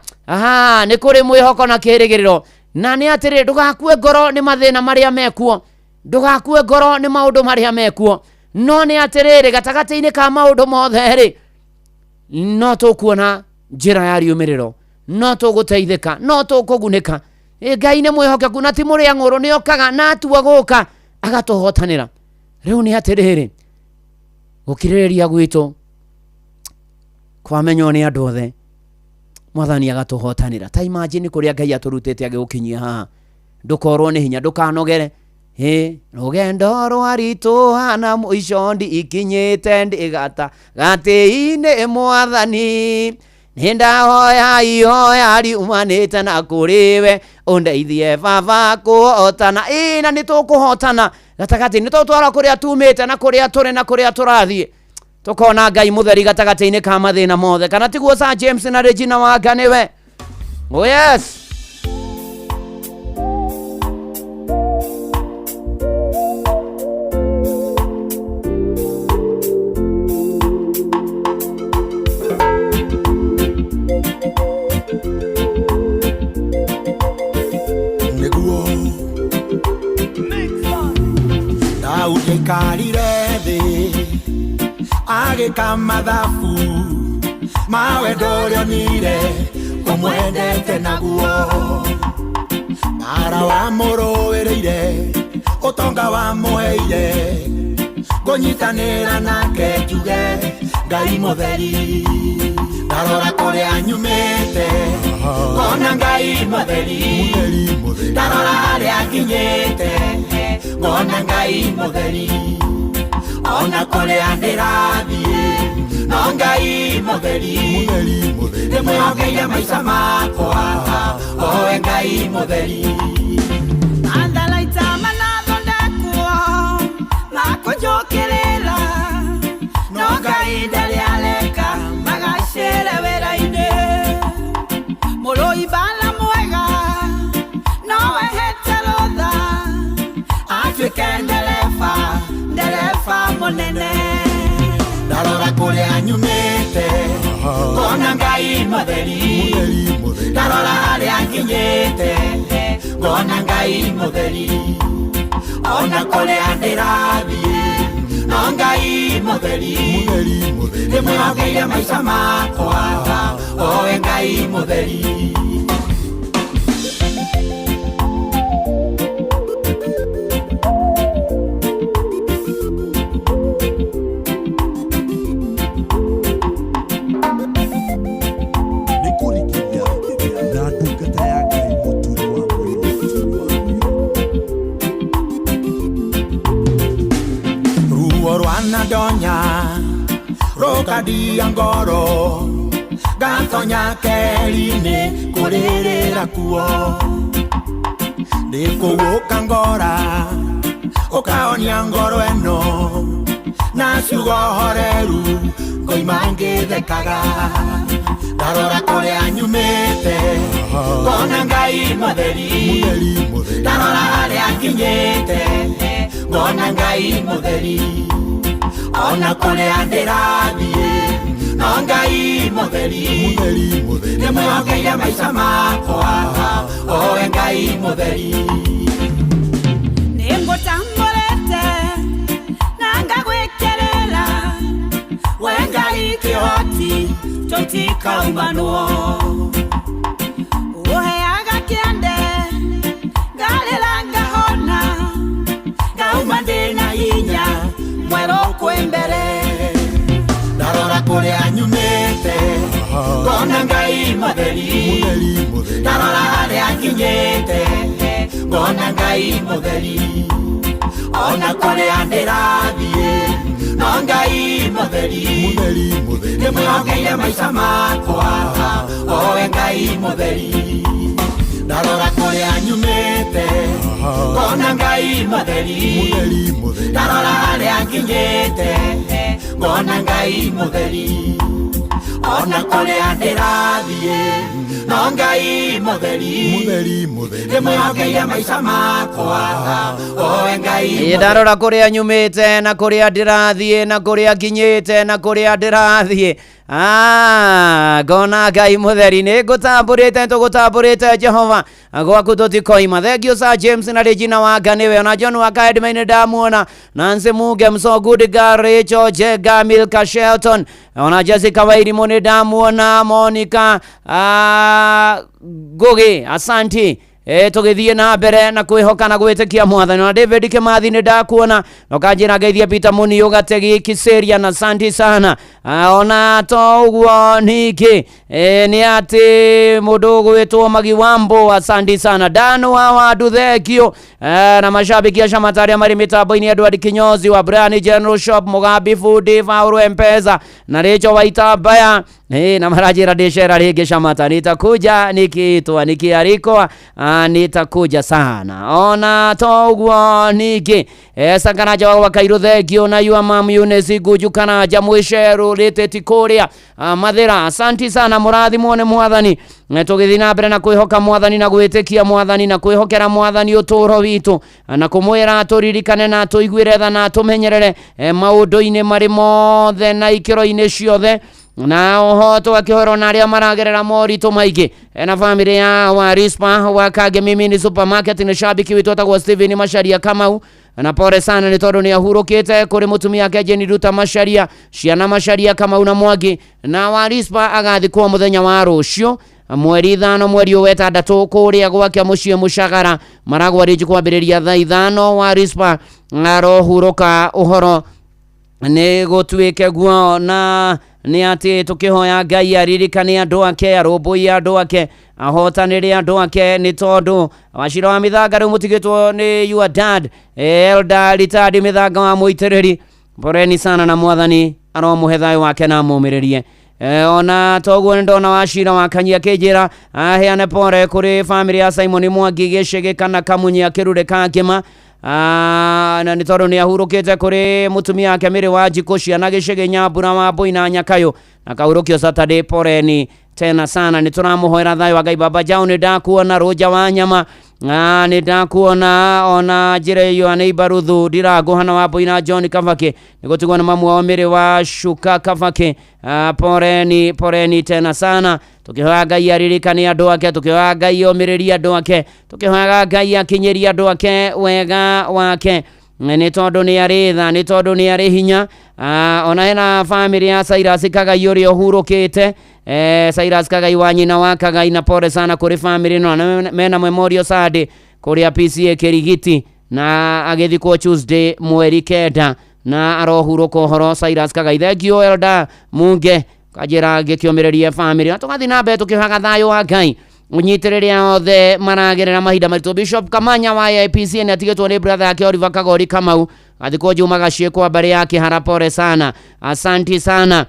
nĩ kũrĩ mwĩhoko na kĩrĩgĩrĩro na nĩ atĩrĩ ndũgakue ngoro nĩ mathĩna marĩa mekuo ndũgakue ngoro nĩ maũndũ marĩa mekuo no nĩ atĩrĩrĩ gatagata-inĩ ka maũndũ mothe rĩ no tũkuona njĩra ya riumĩrĩro no tũgũteithĩka no tũkũgunĩka Ngai nĩ mwĩhokeku na ti mũrĩa ng'ũrũ nĩ okaga na atua gũka agatũhotanĩra rĩu nĩ atĩrĩrĩ gũkirĩrĩria gwitũ kwamenywo nĩ andũ othe Mwathani agatũhotanĩra ta imagine kũrĩa Ngai atũrutĩte agĩgũkinyia haha ndũkorwo nĩ hinya ndũkanogere rũgendo rwaritũha na mũico ikinyĩte ndĩgata gatĩ-inĩ Mwathani nĩ ndahoya ihoya riumanĩte na kũrĩwe ũndeithie baba kũhotana na nĩ tũkũhotana gatagati nĩ tũtwara kũrĩa tumĩte na kũrĩa tũrĩ na kũrĩa tũrathiĩ tũkona Ngai mũtheri gatagati-inĩ ka mathĩna mothe kana tiguo Sir James na Regina Wanga nĩwe yes Karire thĩ agĩka mathabu mawendo ũrĩa onire ũmwendete naguo mara wamũrũĩrĩire utonga wa muheire kunyitanira nake njuge Ngai mutheri ndarora kuria nyumite ngona Ngai mutheri ndarora haria nginyite ngona Ngai mutheri ona kuria ndirathie no Ngai mutheri ndimwĩhokeire maica makwa owe Ngai mutheri andalaita manathondekwo makũnjũkĩrĩra no Ngai ndarĩ areka magacĩre wĩra-inĩ mũrũi bala mwega nowe hete rũtha atuĩke ndereba mũnene ndarora kũrĩa nyumĩte ngona Ngai mutheri ndarora harĩa nginyĩte ngona Ngai mutheri ona kũrĩa ndĩrathiĩ no Ngai mutheri ndĩmwĩhokeire maica makwa owe Ngai mutheri Donya rokadia ngoro gatonya keline kurerera kuo ndikuguka ngora ukaonia ngoro eno na ciugo horeru ngoimangithekaga ndarora kuria nyumite ngona Ngai mutheri ndarora haria nginyite ngona Ngai mutheri ona kũrĩa ndĩrathiĩ no Ngai mutheri ndĩmwĩhokeire maica makwa owe Ngai mutheri nĩngũtambũrĩte na ngagwĩkĩrĩra we Ngai kĩhoti tũtikaumanwo ũheaga kĩande ngarĩra ngahona ngauma ndĩna hinya mwero kwembere ndarora kũrĩa nyumĩte ngona Ngai mutheri ndarora harĩa nginyĩte ngona Ngai mutheri ona kũrĩa ndĩrathiĩ no Ngai mutheri ndĩmwĩhokeire maica makwa owe Ngai mutheri ndarora kũrĩa nyumĩte ngona Ngai mutheri ndarora harĩa nginyĩte ngona Ngai mutheri ona kũrĩa ndĩrathiĩ no Ngai mutheri ndĩmwĩhokeire maica makwa owe Ngai ndarora kũrĩa nyumĩte na kũrĩa ndĩrathiĩ na kũrĩa nginyĩte na kũrĩa ndĩrathiĩ ngona Ngai mutheri nĩngũtambũrĩte tũgũtambũrĩte Jehova gwaku tũtikoima thengio sa James na Regina Wanga nĩwe ona John Wanga Edmaine ndamuona Nancy Muge Mso Good Rachel Jega Milka Shelton ona Jessica Wairimu ndamuona Monica Goge asanti tugithie na mbere na kwihoka na gwitikia mwathani na David Kimathi ni ndakuona nokanjira ngeithia Peter Muni ugategi Kiseria na santi sana ona to uguo niki ni ati mundu gwitwo Magi Wambo asanti sana Dano wa wadu thekio na mashabiki ya Shamataria mari mitambo-ini Edward Kinyozi wa Brian General Shop Mugambi Food Fauru Mpeza na Recho Waitabaya na marajira deshera rege Shamata nitakuja nikiitwa nikiariko nitakuja sana ona toguo niki sakana jawa wakairo thegio na yua mam Yunesi gujukana jamwisheru reteti korea mathira asanti sana murathi muone mwathani tugithii na mbere na kwihoka mwathani na gwitikia mwathani na kwihokera mwathani uturo witu na kumwira turirikane na tuiguire tha na tumenyerere maundu-ini mari mothe na ikiro-ini ciothe na oho akihoro na aria maragerera moritu maigi na family ya Warispa wakage mimi ni supermarket ni shabiki witu atagwo Steven Masharia Kamau na pore sana ni tondu ni ahurukite kuri mutumia yake Jeni Ruta Masharia ciana Masharia Kamau na Mwangi na Warispa agathikwo muthenya wa rucio mweri 5 mweri wa 6 kuria gwake muciĩ Mucagara maragwa rĩnji kwambĩrĩria thaa 5 wa rispa arohurũka uhoro nĩ gũtuĩke guo na nĩ atĩ tũkĩhoya Ngai aririkane andũ ake arũmbũiye andũ ake ahotanĩre andũ ake nĩ tondũ Wachira wa Mĩthanga rĩu mũtigĩtwo nĩ your dad Elder Retired Mĩthanga wa Mũitĩrĩri. Poreni sana na Mwathani aromũhe thayũ wake na amũmĩrĩrie. Ona toguo nĩ ndona Wachira wa Kanyia kĩnjĩra aheane pore kũrĩ family ya Simon Mwangi Gĩcĩgĩ kana Kamunya Kĩrure ka Ngĩma. Na nĩ tondũ nĩ ahurũkĩte kũrĩ mũtumia wake Mĩrĩ wa Njikũ Ciana Gĩcĩgĩ Nyambura wa Mbũi na Nyakayũ na kahurũkio Saturday. Poreni tena sana, nĩ tũramũhoera thayũ wa Ngai. Baba Jao nĩ ndakuona, Roja wa Nyama nĩ ndakuona, ona njĩra iyo nĩ Baruthu Ndirango hana wa Mbũi na John Kavake nĩ gũtigwo na mamu wao Mĩrĩ wa Shuka Kavake. Poreni tena sana, tũkĩhoya Ngai aririkane andũ ake, tũkĩhoya Ngai omĩrĩrie andũ ake, tũkĩhoya Ngai akinyĩrie andũ ake wega wake nĩ tondũ nĩ arĩ tha, nĩ tondũ nĩ arĩ hinya. Ona hena family ya Cyrus Kagai ũrĩa ũhurũkĩte, Cyrus Kagai wa nyina wa Kagai, na pore sana kũrĩ family no mena Memorial Sunday kũrĩa PCA Kĩrigiti na agĩthikwo Tuesday mweri 9 na arohurũka ũhoro Cyrus Kagai. Thank you Elder Munge kajĩra gĩkĩomĩrĩrie family na tũgathiĩ na mbere tũkĩhoyaga thayũ wa Ngai ũnyitĩrĩria othe maragerera mahinda maritũ. Bishop Kamanya wa IPC nĩ atigĩtwo nĩ brother yake Oliver Kagori Kamau athikwo Juma Gaciĩ kwa mbere yake hara. Pore sana, asanti sana.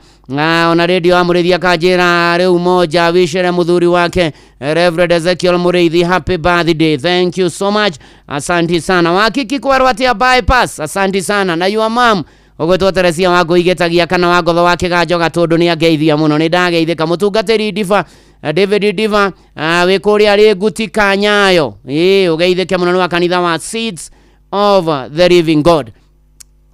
Ona radio amũrĩthia kanjĩra rĩu moja wichere mũthuri wake Reverend Ezekiel Mũrĩithi happy birthday. Thank you so much, asanti sana. Wakiki kwerwo atia bypass, asanti sana. Na your mom ũgwĩtwo Teresia wa Ngũigĩtagia kana wa Ngotho wa Kĩganjoga tondũ nĩ angeithia mũno. Nĩ ndageithĩka mũtungatĩri Diva David Diva wĩ kũrĩa rĩ Nguti Kanyayo, ũgeithĩke mũno nĩ wa kanitha wa Seeds of the Living God.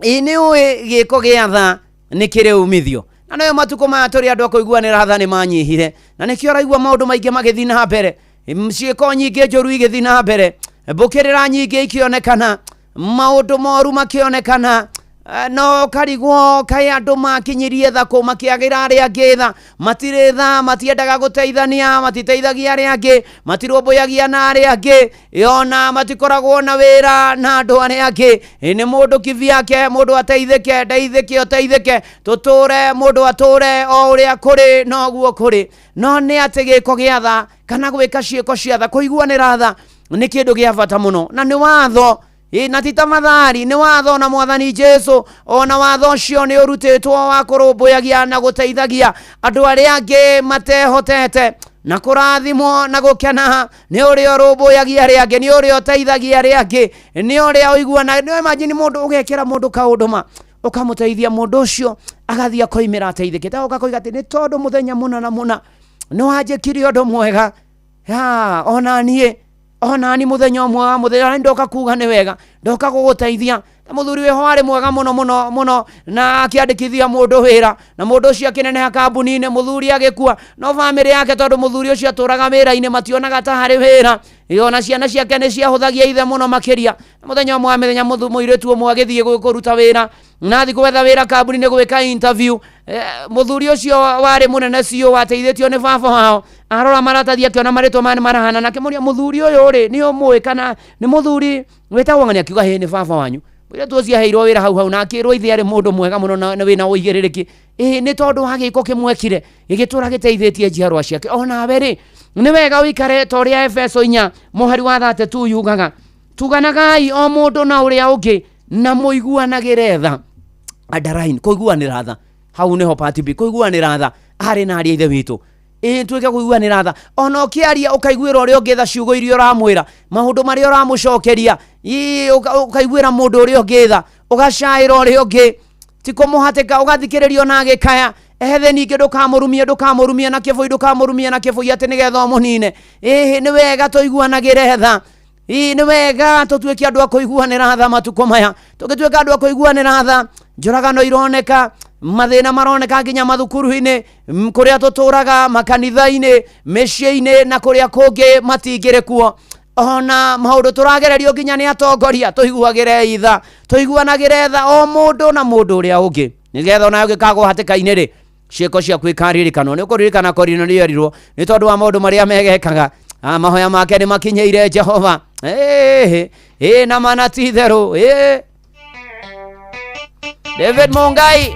Nĩ ũĩ gĩko gĩa tha nĩ kĩrĩ umithio, na nayo matukũ maya tũrĩ andũ a kũiguanĩra tha nĩ manyihire, na nĩkĩo ũraigua maũndũ maingĩ magĩthiĩ na mbere, ciĩko nyingĩ njũru igĩthiĩ na mbere, mbũkĩrĩra nyingĩ ikĩonekana, maũndũ moru makĩonekana, no karigwo kaĩ andũ makinyirie tha kũ makĩagĩra arĩa angĩ tha, matirĩ tha, matiendaga gũteithania, matiteithagia arĩa angĩ, matirũmbũyagia na arĩa angĩ, ona matikoragwo na wĩra na andũ arĩa angĩ. Nĩ mũndũ kivyake, mũndũ ateithĩke, ndeithĩke, ũteithĩke, tũtũre, mũndũ atũre o ũrĩa kũrĩ noguo kũrĩ. No nĩ atĩ gĩko gĩa tha kana gwĩka ciĩko cia tha, kũiguanĩra tha nĩ kĩndũ gĩa bata mũno na nĩ watho. Na ti tamathari, nĩ watho na Mwathani Jesu, ona watho ũcio nĩ ũrutĩtwo wa kũrũmbũyagia na gũteithagia andũ arĩa angĩ matehotete na kũrathimwo na gũkena. Nĩ ũrĩa ũrũmbũyagia arĩa angĩ, nĩ ũrĩa ũteithagia arĩa angĩ, nĩ ũrĩa ũiguana. Nĩ imagine mũndũ ũgekĩra mũndũ kaũndũ ma ũkamũteithia mũndũ ũcio agathiĩ akoimĩra ateithĩkĩte, ũgakoiga atĩ nĩ tondũ mũthenya mũna na mũna nĩ wanjĩkire ũndũ mwega. Ona ni mũthenya ũmwe wa mũthenya ndoka kuga nĩ wega, ndoka gũgũteithia. Mũthuri wĩho arĩ mwega mũno na akĩandĩkithia mũndũ wĩra, na mũndũ ũcio akĩneneha kambuni-inĩ, mũthuri agĩkua, no family yake tondũ mũthuri ũcio atũraga wĩra-inĩ mationaga ta harĩ wĩra, ona ciana ciake nĩ ciahũthagia ithe mũno makĩria. Mũthenya ũmwe wa mĩthenya mũirĩtu ũmwe agĩthiĩ kũruta wĩra na athiĩ gwetha wĩra kambuni-inĩ gwĩka interview. Mũthuri ũcio warĩ mũnene CEO wateithĩtio nĩ baba wao, arora maratathi akĩona marĩtwa maya nĩ marahana, na akĩmũria mũthuri ũyũ rĩ nĩ ũmũĩ kana nĩ mũthuri wĩtagwo ng'ani? Akiuga hĩ nĩ baba wanyu. Mũirĩtu ũcio aheirwo wĩra hau na akĩrwo ithe arĩ mũndũ mwega mũno na wĩna ũigĩrĩrĩki. Nĩ tondũ wa gĩko kĩmwekire gĩgĩtũra gĩteithĩtie njiarwa ciake. Onawe rĩ nĩ wega ũikare ta ũrĩa Efeso 4 mũhari wa 32 yugaga, tuganagai o mũndũ na ũrĩa ũngĩ na mũiguanagĩre tha. Underline kũiguanĩra tha, hau nĩho part B, kũiguanĩra tha harĩ na ariĩ ithe witũ. Tuĩke kũiguanĩra tha, ona ũkĩaria ũkaiguĩra ũrĩa ũngĩ tha ciugo iria ũramwĩra, maũndũ marĩa ũramũcokeria, ũkaiguĩra mũndũ ũrĩa ũngĩ tha, ũgacaĩra ũrĩa ũngĩ, ti kũmũhatĩka ũgathikĩrĩrio na gĩkaya. Ethe ningĩ ndũkamũrumie na kĩbũi atĩ nĩgetha mũnine. Nĩ wega tũiguanagĩre tha, nĩ wega tũtuĩke andũ a kũiguanĩra tha matukũ maya. Tũgĩtuĩka andũ a kũiguanĩra tha, njũragano ironeka, mathĩna maroneka nginya mathukuru-inĩ, kũrĩa tũtũraga, makanitha-inĩ, mĩciĩ-inĩ na kũrĩa kũngĩ matingĩrĩ kuo. Ona maũndũ tũragererio nginya nĩ atongoria, tũiguagĩre tha, tũiguanagĩre tha o mũndũ na mũndũ ũrĩa ũngĩ, nĩgetha ona ũngĩkagwo hatĩka-inĩ rĩ cieko cia kwikaririkano ni kuririkana Kornelio erirwo ni tondu wa maundu maria megekaga mahoya make ni makinyeire Jehova na mana ti theru David Mongai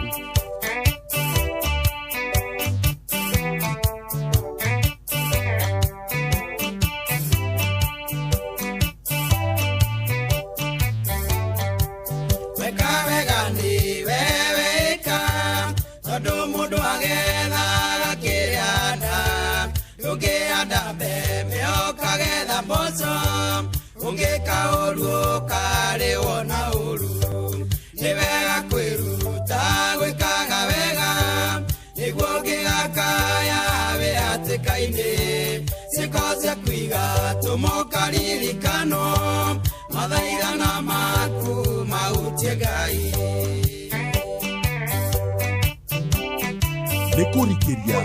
Ungekaoru kare wona uru nibega kwiruta gwikaga wega niguo ngigakaya we atikaine sikosia kwiga tumokaririkano mathaigana maku mautie Ngai nikurikiria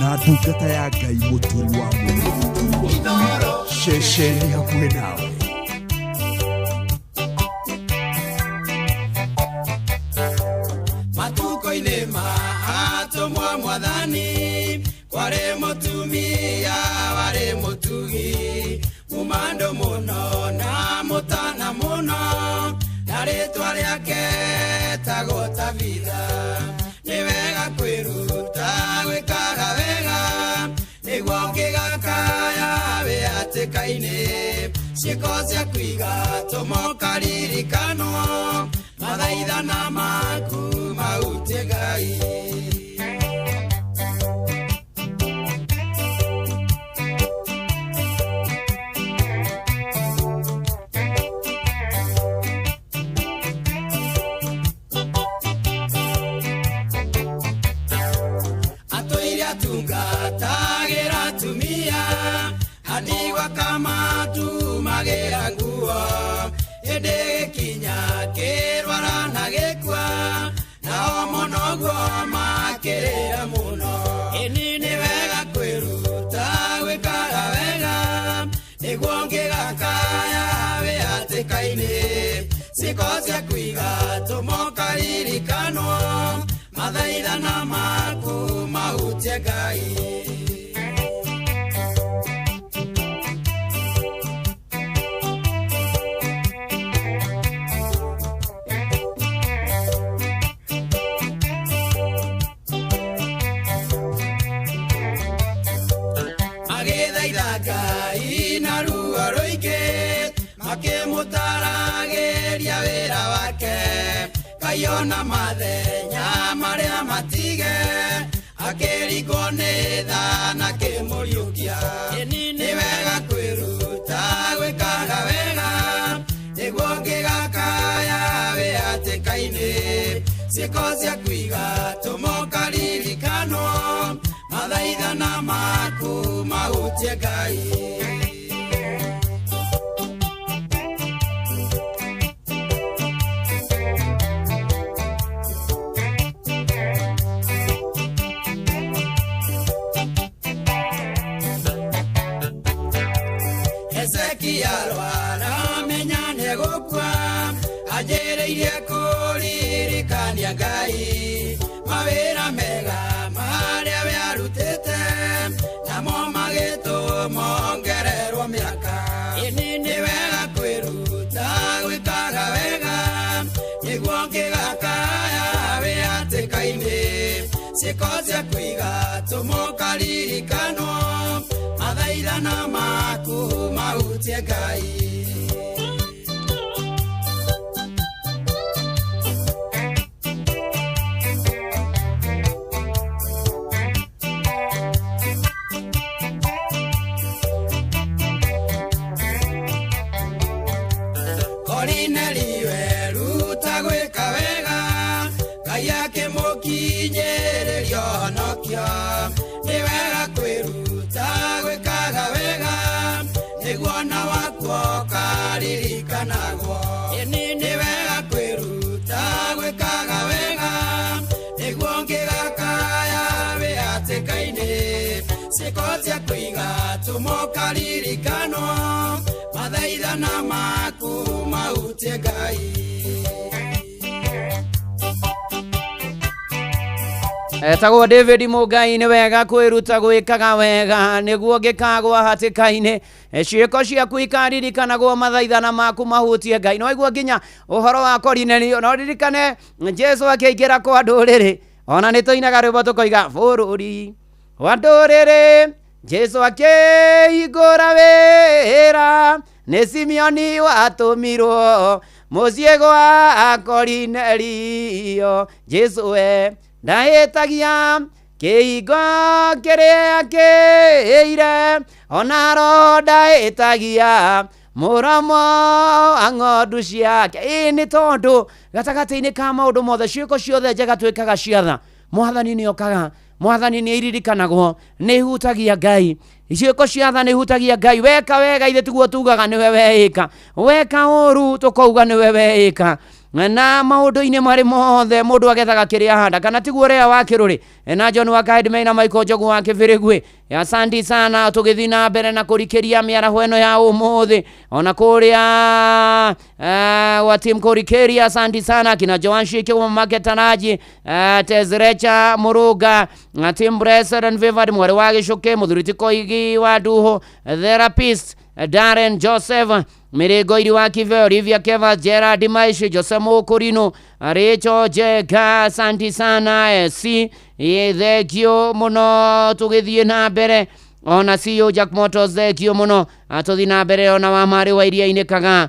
na ndungata ya Ngai muturi wa muno Inoro shesheni hakuhe nawe matuko-inĩ mahatũmwo Mwathani kwarĩ mũtumia warĩ mũtugi mũmandũ mũno na mũtana mũno na rĩtwa rĩake etagwo Tabitha nĩ wega kwĩruta gwĩkaga wega nĩguo ngĩgakaya wĩ hatĩka-inĩ ciĩko cia kũiga tũmokaririkano mathaithana maku mautie Ngai atũire atungatagĩra atumia handigwa kama tumagĩra nguo hĩndĩ gĩkinya kĩrwara na gĩkua nao mũnoguo makĩrĩra mũno ĩni nĩ wega kwĩruta gwĩkaga wega nĩguo ngĩgakaya wĩ hatĩka-inĩ ciĩko cia kũiga tũmokaririkano mathaithana maku mautie Ngai Ngai na ruo rũingĩ makĩmũtaragĩria wĩra wake kaiona mathenya marĩa matige akĩringwo nĩ tha na kĩmũriũkia nĩ wega kwĩruta gwĩkaga wega nĩguo ngĩgakaya wĩ hatĩka-inĩ ciĩko cia kũiga tũmokaririkano mathaithana maku mautie Ngai Ezekia rwara menya nĩ gũkua anjĩrĩirie kũririkania Ngai mawĩra mega marĩa we arutĩte namo magĩtũmongererwo mĩaka ĩni nĩ wega kwĩruta gwĩkaga wega nĩguo ngĩgakaya wĩ hatĩka-inĩ ciĩko cia kũiga tũmokaririkano mathaithana maku mautie Ngai Kornelio eruta gwĩka wega Ngai akĩmũkinyĩrĩria ũhonokio nĩ wega kwĩruta gwĩkaga wega nĩguo na waku ũkaririkanagwo ĩni nĩ wega kwĩruta gwĩkaga wega nĩguo ngĩgakaya wĩ hatĩka-inĩ ciĩko cia kũiga tũmokaririkano mathaithana maku mautie Ngai Etagwo David Mugai nĩ wega kwĩruta gwĩkaga wega nĩguo ngĩkagwa hatĩka-inĩ ciĩko ciaku ikaririkanaguo mathaithana maku mahutie Ngai. No aigua nginya ũhoro wa Korinelio, no ririkane Jesu akĩingĩra kwa ndũrĩrĩ, ona nĩ tũinaga rwĩmbo tũkoiga bũrũri wa ndũrĩrĩ Jesu akĩhingũra wĩra, nĩ Simeoni watũmirwo mũciĩ gwa Korinelio. Jesu we ndahĩtagia kĩhingo kĩrĩa kĩire, ona Roho ndahĩtagia mũromo wa ng'ondu ciake. Nĩ tondũ gatagatĩ-inĩ ka maũndũ mothe ciĩko ciothe njega twĩkaga ciatha, Mwathani nĩ okaga, Mwathani nĩ iririkanagwo, nĩ ihutagia Ngai. Ciĩko ciatha nĩ ihutagia Ngai. Weka wega ithe tiguo tugaga nĩwe weĩka, weka ũru tũkauga nĩwe weĩka. Na maũndũ-inĩ marĩ mothe mũndũ agethaga kĩrĩa ahanda, kana tiguo Rea wa Kĩrũrĩ na John wa Kaĩndĩ na Michael Njogu wa Kĩbĩrĩgwĩ. Asanti sana, tũgĩthiĩ na mbere na kũrikĩria mĩaraho ĩno ya ũmũthĩ. Ona kũrĩa wa team Kũrikĩria, asanti sana kina Joan Shiki wa Maketanaji, Tezrecha Mũrũnga, team Blessed and Favored Mwari wa Gĩcũkĩ, Mũthuriti Koigi wa Nduhũ, Therapist Darren Joseph Mirengo-iri wa Kive, Olivia Keva, Gerard Maishi, Jose Mũkũrinũ, Rachel Jega, asanti sana. Thengio mũno, tũgĩthiĩ na mbere. Ona CEO Jack Motors, thengio mũno, tũthiĩ na mbere. Ona wa Marĩ wa Iria-inĩ Kaga,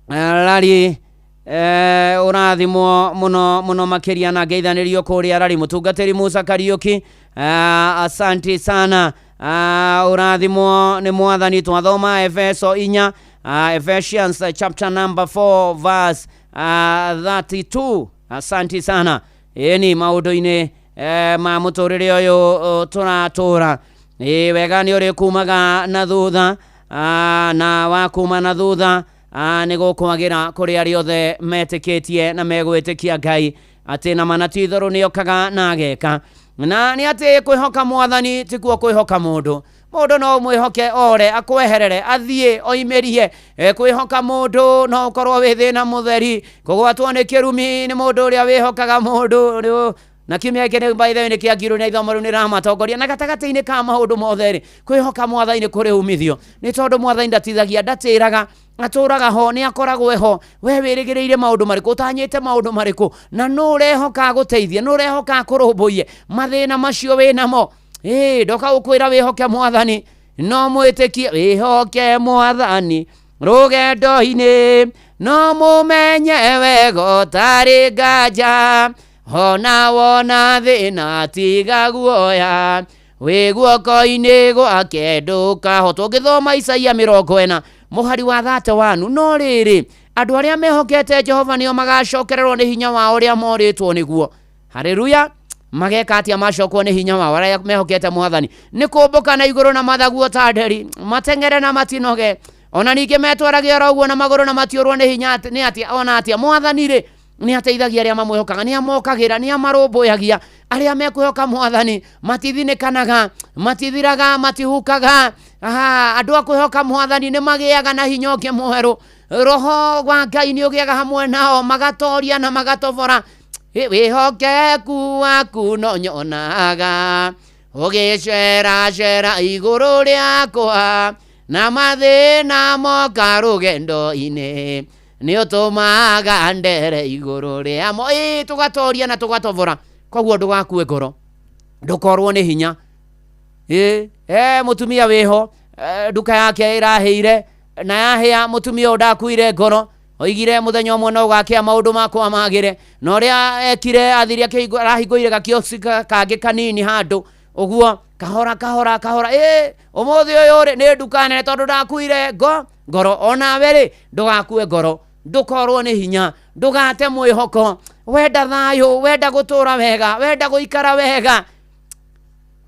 Larry ũrathimwo mũno makĩria na ngeithanĩrio kũrĩa Larry. Mũtungatĩri Musa Kariuki, asanti sana. Ũrathimwo nĩ Mwathani. Twathoma Efeso 4, Ephesians chapter number 4 verse 32. Asanti sana. Ni maũndũ-inĩ ma mũtũrĩre ũyũ tũratũra. Wega nĩ ũrĩ kumaga na thutha, na wakuma na thutha nĩ gũkwagĩra kũrĩ arĩa othe metĩkĩtie na megwĩtĩkia Ngai atĩ na mana ti itherũ nĩ okaga na ageka. Na nĩ atĩ kwĩhoka Mwathani ti kuo kwĩhoka mũndũ. Mũndũ no mwĩhoke ore, akweherere, athiĩ oimĩrie. Kwĩhoka mũndũ no ũkorwo wĩ thĩna mũtheri. Kũgwatwo nĩ kĩrumi nĩ mũndũ ũrĩa wĩhokaga mũndũ. Na kiumia gĩkĩ by the way nĩ kĩangiru na ithomo rĩu nĩ ramatongoria. Na gatagatĩ-inĩ ka maũndũ mothe rĩ, kwĩhoka Mwathani nĩ kũrĩ umithio. Nĩ tondũ Mwathani ndatithagia, ndatĩraga, atũraga ho, nĩ akoragwo ho. We wĩrĩgĩrĩire maũndũ marĩkũ, ũtanyĩte maũndũ marĩkũ, na nũ ũrehoka gũteithia, nũ ũrehoka kũrũmbũiye mathĩna macio wĩ namo. Ndoka gũkwĩra wĩhoke Mwathani, no mwĩtĩkie. Wĩhoke Mwathani rũgendo-inĩ, no mũmenye wega ũtarĩ nganja, ona wona thĩna tiga guoya, wĩ guoko-inĩ gwake ndũkahotwo. Ngĩthoma Isaia 40 mũhari wa 31. No rĩrĩ, andũ arĩa mehokete Jehova nĩo magacokererwo nĩ hinya wao ũrĩa morĩtwo nĩguo. Haleluya. Mageka atia macokwo nĩ hinya wao arĩa mehokete Mwathani? Nĩ kũmbũka na igũrũ na mathaguo ta nderi, matengere na matinoge, ona ningĩ metwaragia roguo na magũrũ na matiũrwo nĩ hinya. Nĩ atia ona atia Mwathani rĩ nĩ ateithagia arĩa mamwĩhokaga, nĩ amokagĩra, nĩ amarũmbũyagia. Arĩa mekwĩhoka Mwathani matithinĩkanaga, matithiraga, matihukaga. Andũ a kwĩhoka Mwathani nĩ magĩaga na hinya ũngĩ mwerũ. Roho wa Ngai nĩ ũgĩaga hamwe nao, magatoria na magatobora. Wĩhokeku waku no nyonaga ũgĩceracera igũrũ rĩakwa, na mathĩna moka rũgendo-inĩ nĩ ũtũmaga ndere igũrũ rĩamo. Tũgatoria na tũgatobora. Koguo ndũgakue ngoro, ndũkorwo nĩ hinya. Mũtumia wĩho, nduka yake ĩrahĩire na yahĩa, mũtumia ũyũ ndakuire ngoro. Oigire mũthenya ũmwe no gakĩa maũndũ makwa magĩre. Na ũrĩa ekire athiria arahingũire gakioski kangĩ kanini handũ ũguo, kahora kahora kahora. Ũmũthĩ ũyũ rĩ nĩ nduka nene tondũ ndakuire ngoro. Onawe rĩ ndũgakue ngoro, ndũkorwo nĩ hinya, ndũgate mwĩhoko. Wenda thayũ, wenda gũtũra wega, wenda gũikara wega,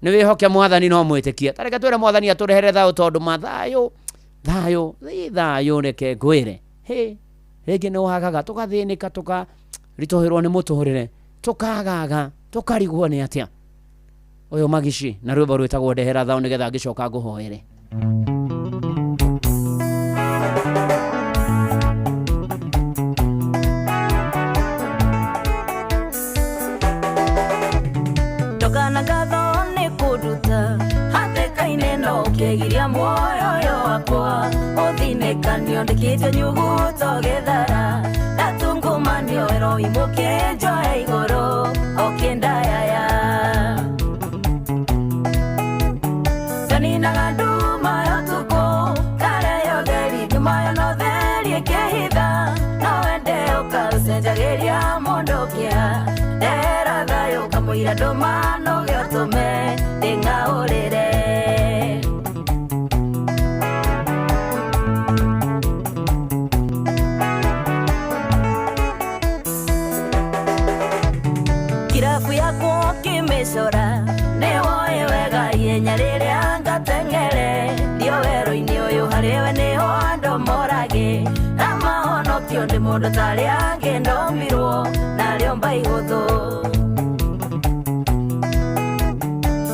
nĩ wĩhoke Mwathani no mwĩtĩkie. Tareke twĩre Mwathani atũrehere thayũ, tondũ thayũ reke ngwĩre. Rĩngĩ nĩ wagaga, tũgathĩnĩka, tũkaritũhĩrwo nĩ mũtũrĩre, tũkagaga, tũkarigwo nĩ atĩa. Ũyũ Magishi na rwĩmbo rwĩtagwo ndehera thayũ, nĩgetha ngĩcoka ngũhoere. ukegiria muoyo wakwa uthinekanio ndikite nyuguto gethara ndatungumanio ero imukenjo igoro okendayaya kanina nduma yotuko kare yogeri nduma no theri kehitha no ende ukasenjageria mondokia dera dayo kamuira nduma no gyotume ndingaurire kirafu yako kimesora newo ewega yenyarire ngatengere dio wero-ini uyu hariwe niho andu morage amahonokio ndi mundu tari angi ndombirwo nario mbaihuthu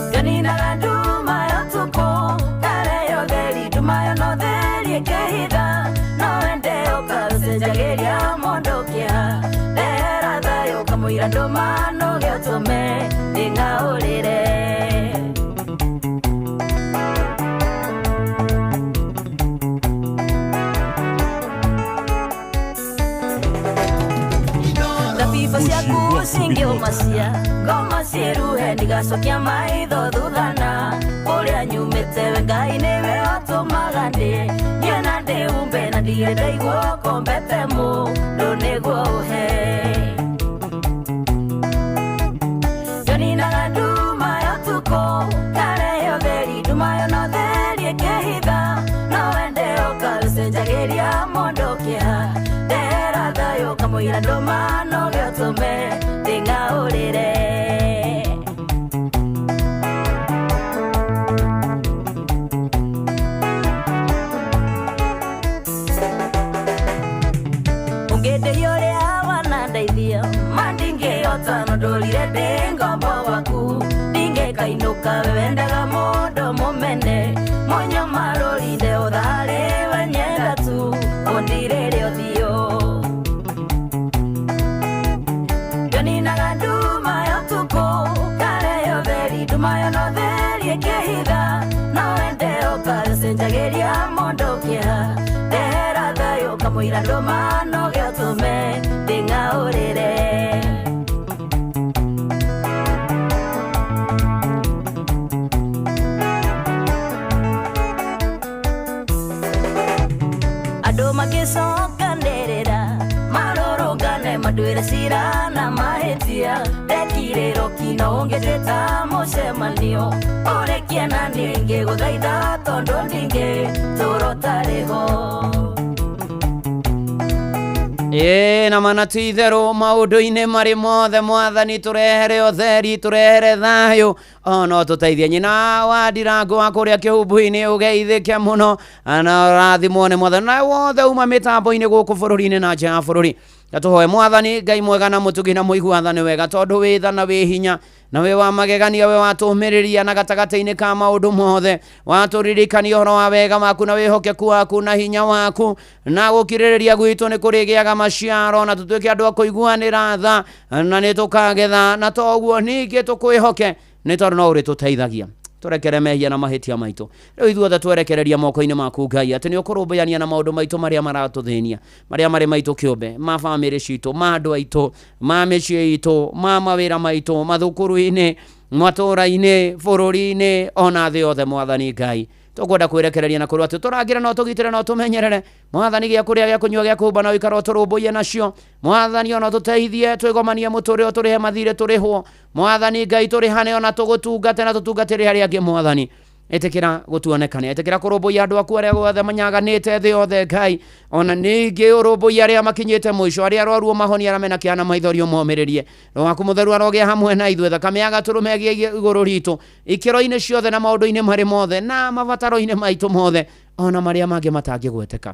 nganinaga nduma yotuku kareyo theri nduma yo no theri ikehitha no wende ukacenjagiria mondokia ndehera thayo kamwira nduma no giotume ndingaurire Singio masia ngoma ciruhe ndigacokia maitho thuthana uria nyumite wengai niwe otumaga ndi nyena ndiumbe na ndigire ndaigua kombete mundu niguo uhe nganinaga nduma yotuko kareyo theri nduma yo no theri ikehitha no wende ukacenjagiria mondokia ndehera thayo kamwira nduma no giotume ndingaurire ungedeyo ria wanandaithia mandingeyota no ndurire ndi ngombo waku ndingekainuka wendaga mundu mumene monyo marorinde uthari wenyenda tu undirire uthio nganinaga nduma yotuku kareyo theri nduma yo no theri ikehitha no wende ukacenjagiria mondokia ndehera thayo kamwira nduma no giotume ndingaurire andu magicokanirira marurungane madwire cira na mahitia ndekiriro kino ungitita mucemanio urekia na ningi guthaitha tondu ndingi turotariho na mana ti itherũ maũndũ-inĩ marĩ mothe mwathani tũrehere ũtheri tũrehere thayũ ono tũteithie nyina wa Ndirango wa kũrĩa kĩhumbu-inĩ ũgeithĩke mũno na ũrathimwo nĩ mwathani na wothe uma mĩtambo-inĩ gũkũ bũrũri-inĩ na nja ya bũrũri gatũhoe mwathani Ngai mwega na mũtugi na mũiguathane wega tondũ wĩ tha na wĩ hinya na wĩ wa magegania wĩ watũmĩrĩria na gatagatĩ-inĩ ka maũndũ mothe watũririkania ũhoro wa wega waku na wĩhokeku waku na hinya waku na gũkirĩrĩria gwitũ nĩ kũrĩgĩaga maciaro na tũtuĩke andũ a kũiguanĩra tha na nĩ tũkagetha na toguo ningĩ tũkwĩhoke nĩ tondũ no ũrĩtũteithagia tũrekere mehia na mahĩtia maitũ rĩu ithuothe twerekereria moko-inĩ maku Ngai atĩ nĩ ũkũrũmbũyania na maũndũ maitũ marĩa maratũthĩnia marĩa marĩ maitũ kĩũmbe ma bamĩrĩ citũ ma andũ aitũ ma mĩciĩ itũ ma mawĩra maitũ mathukuru-inĩ matũũra-inĩ bũrũri-inĩ ona thĩ yothe mwathani Ngai tũkwenda kwĩrekereria na kũrũa atĩ tũrangĩre no tũgitĩre no tũmenyerere mwathani gĩa kũrĩa gĩa kũnyua gĩa kũhumba na ũikaro tũrũmbũiye nacio mwathani ona tũteithie twĩgomanie mũtũrĩre tũrĩhe mathirĩ tũrĩhwo mwathani Ngai tũrĩhane ona tũgũtungate na tũtungatĩre arĩa angĩ mwathani ĩtĩkĩra gũtuonekane ĩtĩkĩra kũrũmbũiya andũ aku arĩa guothe manyaganĩte thĩ yothe Ngai ona ningĩ ũrũmbũiya arĩa makinyĩte mũico arĩa arwaru mahonia arĩa mena kĩana maithori ũmomĩrĩrie Roho waku mũtheru arogĩa hamwe na ithuĩ thakame ya gatũrũme ĩgĩe igũrũ ritũ ikĩro-inĩ ciothe na maũndũ-inĩ marĩ mothe na mabataro-inĩ maitũ mothe ona marĩa mangĩ matangĩgweteka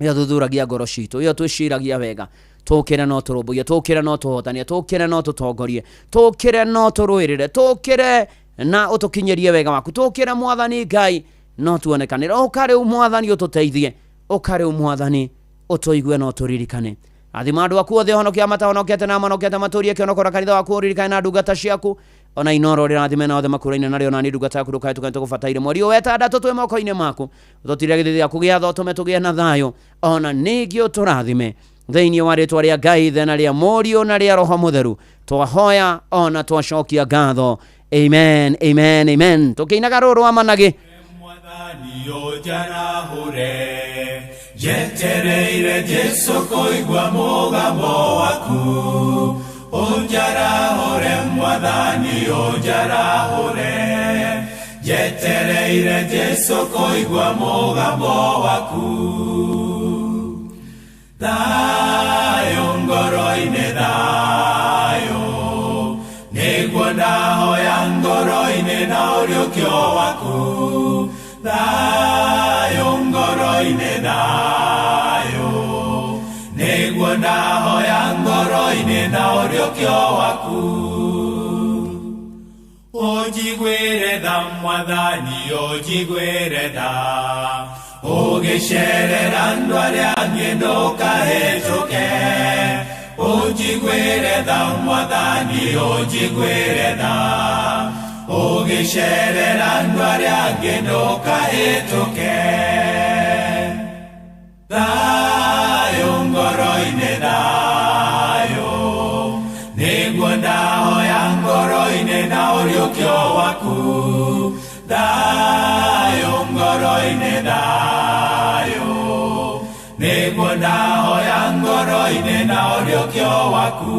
ĩyo thuthuragia ngoro citũ ĩyo twĩciragia wega tũkĩre no tũrũmbũiye tũkĩre no tũhotanie tũkĩre no tũtongorie tũkĩre no tũrũĩrĩre tũkĩre na ũtũkinyerie wega waku tũkĩre mwathani Ngai no tuonekanĩre ũkarĩ mwathani ũtũteithie ũkarĩ mwathani ũtũigue no tũririkane athima andũ aku othe honokia matahonokete na amanokete matũrie kĩonokora kanitha waku ũririkane na ndungata ciaku ona inoro rirathime na othe makuraine nario na ndungata yaku ndukae tukabataire mweri wetandatu twi moko-ini maku tutire githithia kugia tho tume tugie na thayo ona nigio turathime thĩinĩ wa rĩtwa rĩa Ngai thena rĩa Mũriũ na rĩa Roho Mũtheru twahoya ona twacokia ngatho amen amen amen tukĩinaga rũrũ amanage Mwathani ũnjarahũre njetereire Jesũ kũigua mũgambo waku ũnjarahũre Mwathani ũnjarahũre njetereire Jesũ kũigua mũgambo waku Dayo ngoro-inĩ dayo nĩguo ndahoya ngoro-inĩ na ũriũkio waku dayo ngoro-inĩ dayo nĩguo ndahoya ngoro-inĩ na ũriũkio waku ũnjiguĩre tha Mwathani ũnjiguĩre tha ũgĩcerera andũ arĩa angĩ ndũkahĩtũke ũnjiguĩre tha Mwathani ũnjiguĩre tha ũgĩcerera andũ arĩa angĩ ndũkahĩtũke thayũ ngoro-inĩ thayũ nĩguo ndahoya ngoro-inĩ na ũriũkio waku thayũ ngoro-inĩ thayũ nĩguo ndahoya ngoro-inĩ na ũriũkio waku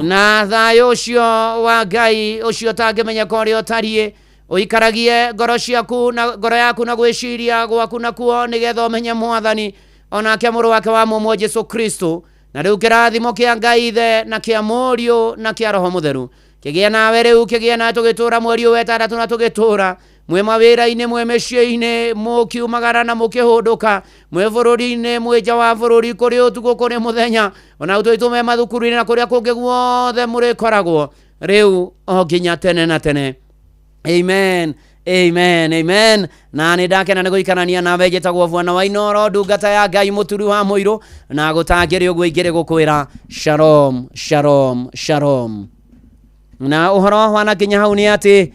na thayũ ũcio wa Ngai ũcio ũtangĩmenyeka ũrĩa ũtariĩ ũikaragie ngoro ciaku na ngoro yaku na gwĩciria gwaku nakuo nĩgetha ũmenye Mwathani onake mũrũ wake wa mũmwe Jesũ Kristo na rĩu kĩrathimo kĩa Ngai Ithe na kĩa Mũriũ na kĩa Roho Mũtheru kĩgĩe nawe rĩu kĩgĩe na tũgĩtũra mweri wetandatũ na tũgĩtũra mwe mawĩra-inĩ mwe mĩciĩ-inĩ mũkiumagara na mũkĩhũndũka mwe bũrũri-inĩ mwe nja wa bũrũri kũrĩ ũtukũ kũrĩ mũthenya ona tũitume mathukuru-inĩ na kũrĩa kũngĩ guothe mũrĩkoragwo rĩu o nginya tene na tene amen amen amen na nĩ ndakena nĩ gũikarania nawe njĩtagwo Bwana wa Inoro ndungata ya Ngai mũturi wa mũirũ na gũtangĩrĩ ũguo ingĩrĩ gũkwĩra shalom shalom shalom na ũhoro wa nakinya hau nĩ atĩ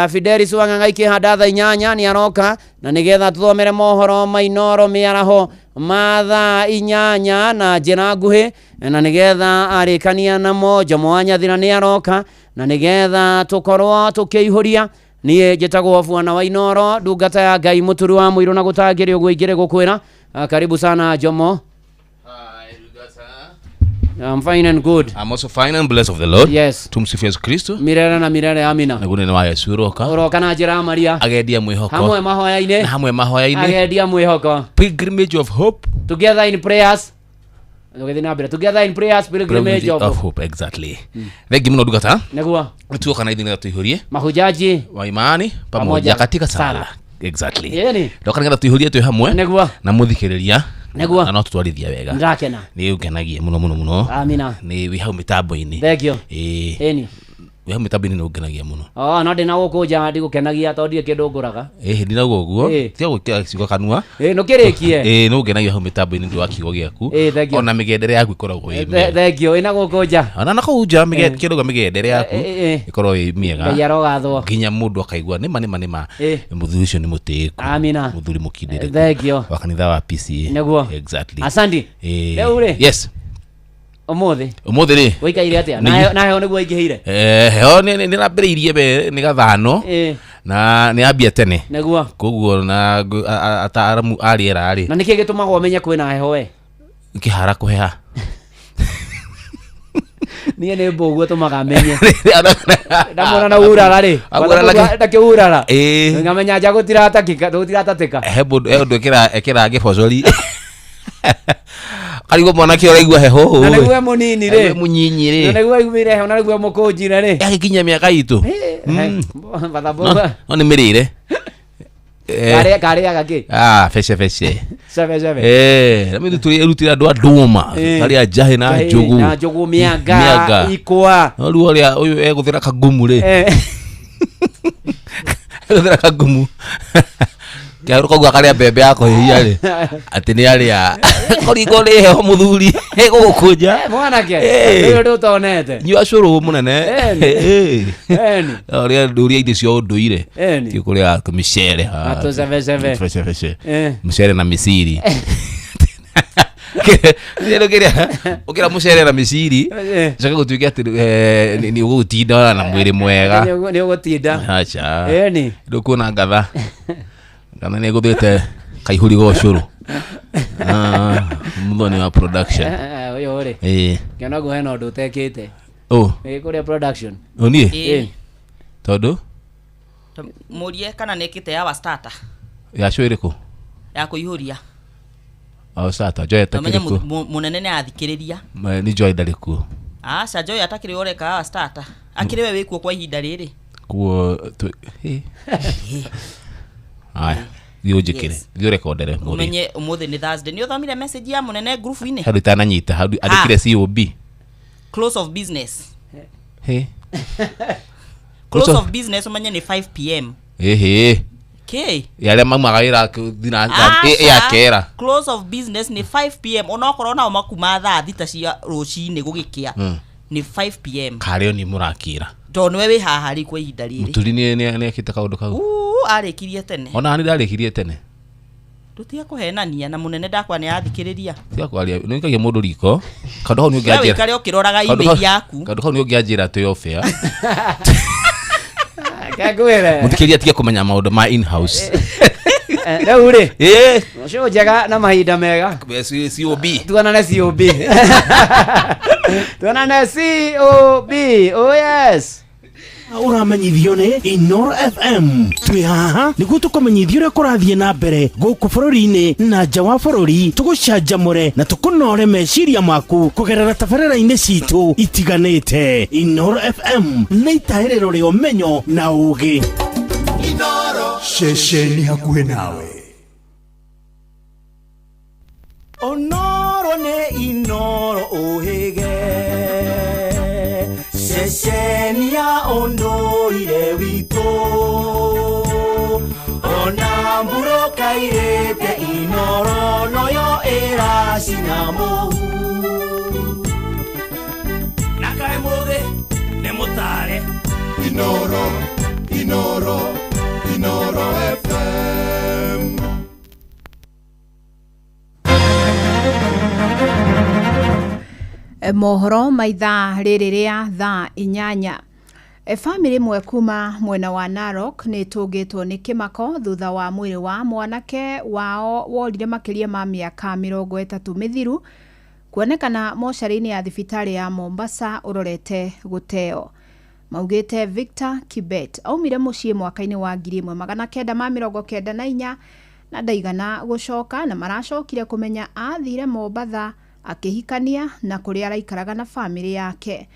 Fidelis Wang'ang'a ikĩhanda thaa 8 nĩ aroka na nĩgetha tũthomere mohoro ma Inoro mĩaraho ma thaa 8 na njĩra nguhĩ na nĩgetha arĩkania namo Jomo wa Nyathira nĩ aroka na nĩgetha tũkorwo tũkĩihũria niĩ njĩtagwo Bwana wa Inoro ndungata ya Ngai mũturi wa mũirũ na gũtangĩrĩ ũguo ingĩrĩ gũkwĩra karibu sana Jomo. I'm fine and good. I'm also fine and blessed of the Lord. Yes. Tumsifu Yesu Kristo. Mirere na mirere amina. Na gune wa Yesu roka. Oroka na njira Maria. Agendia mwihoko. Hamwe mahoya-inĩ. Na hamwe mahoya-inĩ. Agendia mwihoko. Pilgrimage of hope. Together in prayers. Together in prayers, pilgrimage of hope. Exactly. Thengi muno ndungata. Nĩguo. Tuoka na ithiĩ tuihurie. Mahujaji wa imani pamoja katika sala. Exactly. Yeni. Ndoka nĩgetha tuihurie twĩ hamwe. Nĩguo. Na mũthikĩrĩria. Nĩguo. Na no tutwarithia wega. Ndakena. Nĩ ũngenagia muno. Amina. Nĩ wĩ hau mĩtambo-inĩ. Thengio. Eni. Wĩ hau mĩtambo-inĩ nĩ ũngenagia muno. No ndĩ na gũkũnja ndigũkenagia tondũ ndirĩ kĩndũ ngũraga. Ndĩ na ũguo. Tiga gwĩkĩra ciugo kanua. Nĩ kĩrĩkie. Nĩ ũngenagia hau mĩtambo-inĩ nĩ wa kiugo gĩaku. Ona mĩgendere yaku ĩkoragwo ĩ mĩega. Thengio, ĩna gũkũnja. Ona kũu nja kĩndũ mĩgendere yaku ĩkorwo ĩ mĩega. Ngai arogathwo. Nginya mũndũ akaigua nĩma mũthuri ũcio nĩ mũtĩĩku. Amina. Mũthuri mũkindĩrĩku. Thengio. Wa kanitha wa PCA. Nĩguo. Exactly. Asante. Rĩu rĩ. Yes. Ũmũthĩ rĩ ũikaire atĩa na heho nĩguo ingĩhire heho nĩ nambĩrĩirie nĩ gathano na nĩ ambia tene nĩguo koguo na ataaramu a rĩera rĩ na nĩkĩ gĩtũmaga ũmenye kwĩna heho we kĩhara kũheha niĩ nĩ mbũguo tũmaga menye ndamona na urara rĩ ndakĩurara ngamenya nja gũtiratatĩka he ũndũ ĩkĩra gĩbocori Karigo mwana kĩ ũraigua heho na nĩguo mũnini rĩ mũnyinyi rĩ na nĩguo aumire heho na nĩguo mũkũnjire rĩ yakinya mĩaka itũ no nĩ mĩrĩre karĩaga kĩ fece na mĩthu tũrutire andũ a ndũma karĩa njahĩ na njũgũ mĩanga ikwa no rĩu ũyũ egũthĩra kagumu rĩ egũthĩra kagumu Kia ko gwa kale bebe yako hiari. Ati ni ari ya. Korigo le muthuri. Gukuja. Mwanake. Ndio ndo tonete. Nyua curu munene. Ori nduria indi cio nduire. Ti kuria micere. Atuzeve. Micere na misiri. Ndio kiria. Ukira mucere na misiri. Chaka gutuikia ati ni ugutinda na mwiri mwega. Ni ugutinda. Acha. Ndukuna ngatha. Kana ni guthite kaihuri go curu. Muthoni wa production. Oyo ore. Kiona go hena ndu tekite. Kuria production. Oni? Todo? Murie kana nekite ya wa starter. Ya shwiriko. Ya kuihuria. Starter joy atakiriku. Munene ne athikiriria. Ni joy daliku. Sa joy atakiri oreka wa starter. Akiriwe wikuo kwa ihinda riri. Kuo Aya, dio jikire. Dio recordere. Umenye umuthi ni Thursday. Ni uthomire message ya munene group ine. Hadu tananyita, hadu adikire COB. Close of business. Close of business umenye ni 5 PM. Okay. Yale mama gaira dina ya kera. Close of business ni 5 PM. Onokorwo na makuma thaa thita cia rucini gugikia. Ni 5 PM. Kareo ni murakira. Tondu we haha ri kwa ihinda riri. Muturi ni akita kaundu kau. Arekirie tene. Ona ni ndarekirie tene. Tutia kuhenania na munene ndakwa ni athikiriria. Tia kwaria ni kagia mundu riko. Kandu hau ni ungianjira. Wewe kare ukiroraga email yaku. Kandu hau ni ungianjira to your fair. Kagwere. Mutikiria tia kumenya maundu ma in house. Rĩu rĩ ũcio njega na mahinda mega COB tuonane COB tuonane COB oh yes uramenyithio ni Inoro FM twi haha niguo tukumenyithio uria kurathie na mbere guku bururi-ini na nja wa bururi tugucanjamure na tukunore meciria maku kugerera tabarĩra-inĩ citu itiganĩte. Inoro FM nĩ itahĩrĩro rĩa ũmenyo na ũũgĩ. Inoro shesheni hakuhĩ nawe. Onoro ne Inoro ohege shesheni ya ondoire wito onamburo kairete Inoro noyo era sinamu nakai muge ne mutare Inoro Inoro Inoro FM. Mohoro maitha rĩrĩ rĩa thaa 8. Family mwe kuma mwena wa Narok nĩ tũngĩtwo nĩ kĩmako thutha wa mwĩrĩ wa mwanake wao worire makĩria ma mĩaka 30 mithiru kuonekana mocarĩ-inĩ ya thibitarĩ ya Mombasa ũrorete gũteo. Maugĩte Victor Kibet aumire mũciĩ mwaka-inĩ wa 1994 na ndaigana gũcoka na maracokire kũmenya athire Mombasa akihikania na kuria araikaraga na family yake.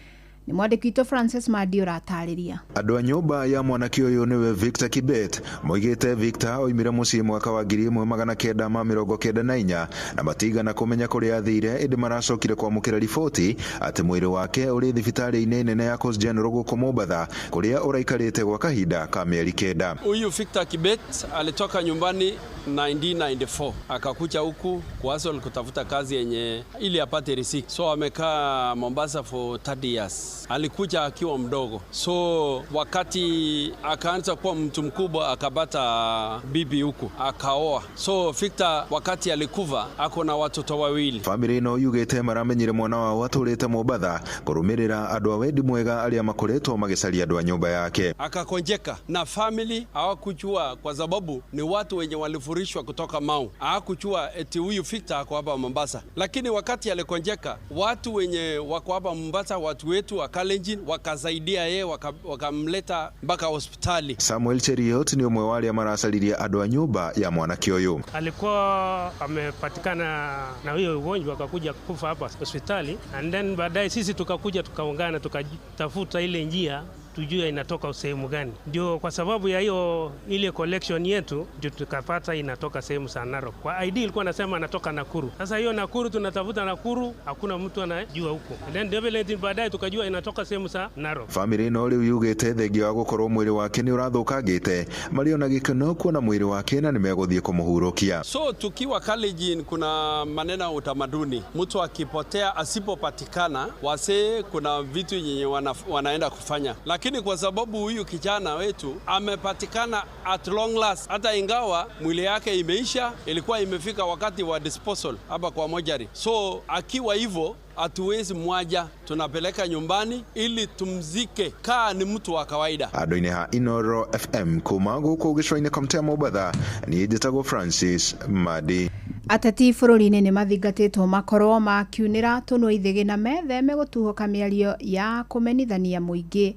Ni mwandiki witũ Francis Madi ũratarĩria. Andũ a nyũmba ya mwanake ũyũ nĩwe Victor Kibet moigĩte Victor oimire mũciĩ mwaka wa 1994 na matigana kũmenya kũrĩa athire ĩndĩ maracokire kwamũkĩra riboti atĩ mwĩrĩ wake ũrĩ thibitarĩ-inĩ nene ya Coast General gũkũ Mombasa kũrĩa ũraikarĩte gwa kahinda ka mĩeri 9. Huyu Victor Kibet alitoka nyumbani 1994 akakuja huku kuhasol kutafuta kazi yenye ili apate riziki. So amekaa Mombasa for 30 years. Alikuja akiwa mdogo. So wakati akaanza kuwa mtu mkubwa akapata bibi huku akaoa. So Victor wakati alikufa ako na watoto 2. Family ĩno yugĩte maramenyire mwana wao atũrĩte Mombasa kũrũmĩrĩra andũ a wendi mwega arĩa makoretwo magĩcaria andũ a nyũmba yake. Akakonjeka na family hawakujua kwa sababu ni watu wenye walifurishwa kutoka Mau. Hawakujua eti huyu Victor ako hapa Mombasa. Lakini wakati alikonjeka watu wenye wako hapa Mombasa, watu wetu wa Kalenjin wakasaidia yeye wakamleta mpaka hospitali. Samuel Cheriot ni umwe wale maracariria andũ a nyũmba ya mwanake ũyũ. Alikuwa amepatikana na huyo ugonjwa akakuja kufa hapa hospitali, and then baadaye sisi tukakuja tukaungana tukatafuta ile njia tujue inatoka sehemu gani. Ndio kwa sababu ya hiyo ile collection yetu ndio tukapata inatoka sehemu za Narok. Kwa ID ilikuwa nasema anatoka Nakuru. Sasa hiyo Nakuru tunatafuta Nakuru, hakuna mtu anajua huko. And then development baadaye tukajua inatoka sehemu za Narok. Family no riu yugite thengio wa gukorwo mwiri wake ni urathukangite Mario na gikeno kuona mwiri wake na nimeguthie kumuhurukia. So tukiwa Kalenjin kuna maneno ya utamaduni, mtu akipotea asipopatikana wase kuna vitu yenye wanaenda kufanya, lakini kwa sababu huyu kijana wetu amepatikana at long last, hata ingawa mwili yake imeisha, ilikuwa imefika wakati wa disposal hapa kwa mojari. So akiwa hivyo hatuwezi mwaja, tunapeleka nyumbani ili tumzike kaa ni mtu wa kawaida. Adoine ha Inoro FM kuma guku gicwaine komtea Mobatha ni njitagwo Francis Madi. Ateti bũrũri-inĩ nĩ mathingatĩtwo makorwo makiunĩra tũnua ithĩgĩ na metheme gũtuhoka mĩario ya kũmenithania mũingĩ.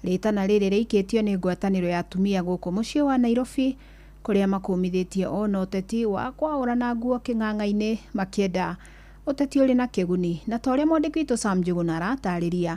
Rĩtana rĩrĩ rĩikĩtio nĩ ngwatanĩro ya atumia gũkũ mũciĩ wa Nairobi, kũrĩa makũmithĩtie ona ũteti wa kwaũrana nguo kĩng'ang'a-inĩ makĩenda ũteti ũrĩ na kĩguni. Na ta ũrĩa mwandĩki witũ Sam Njuguna aratarĩria,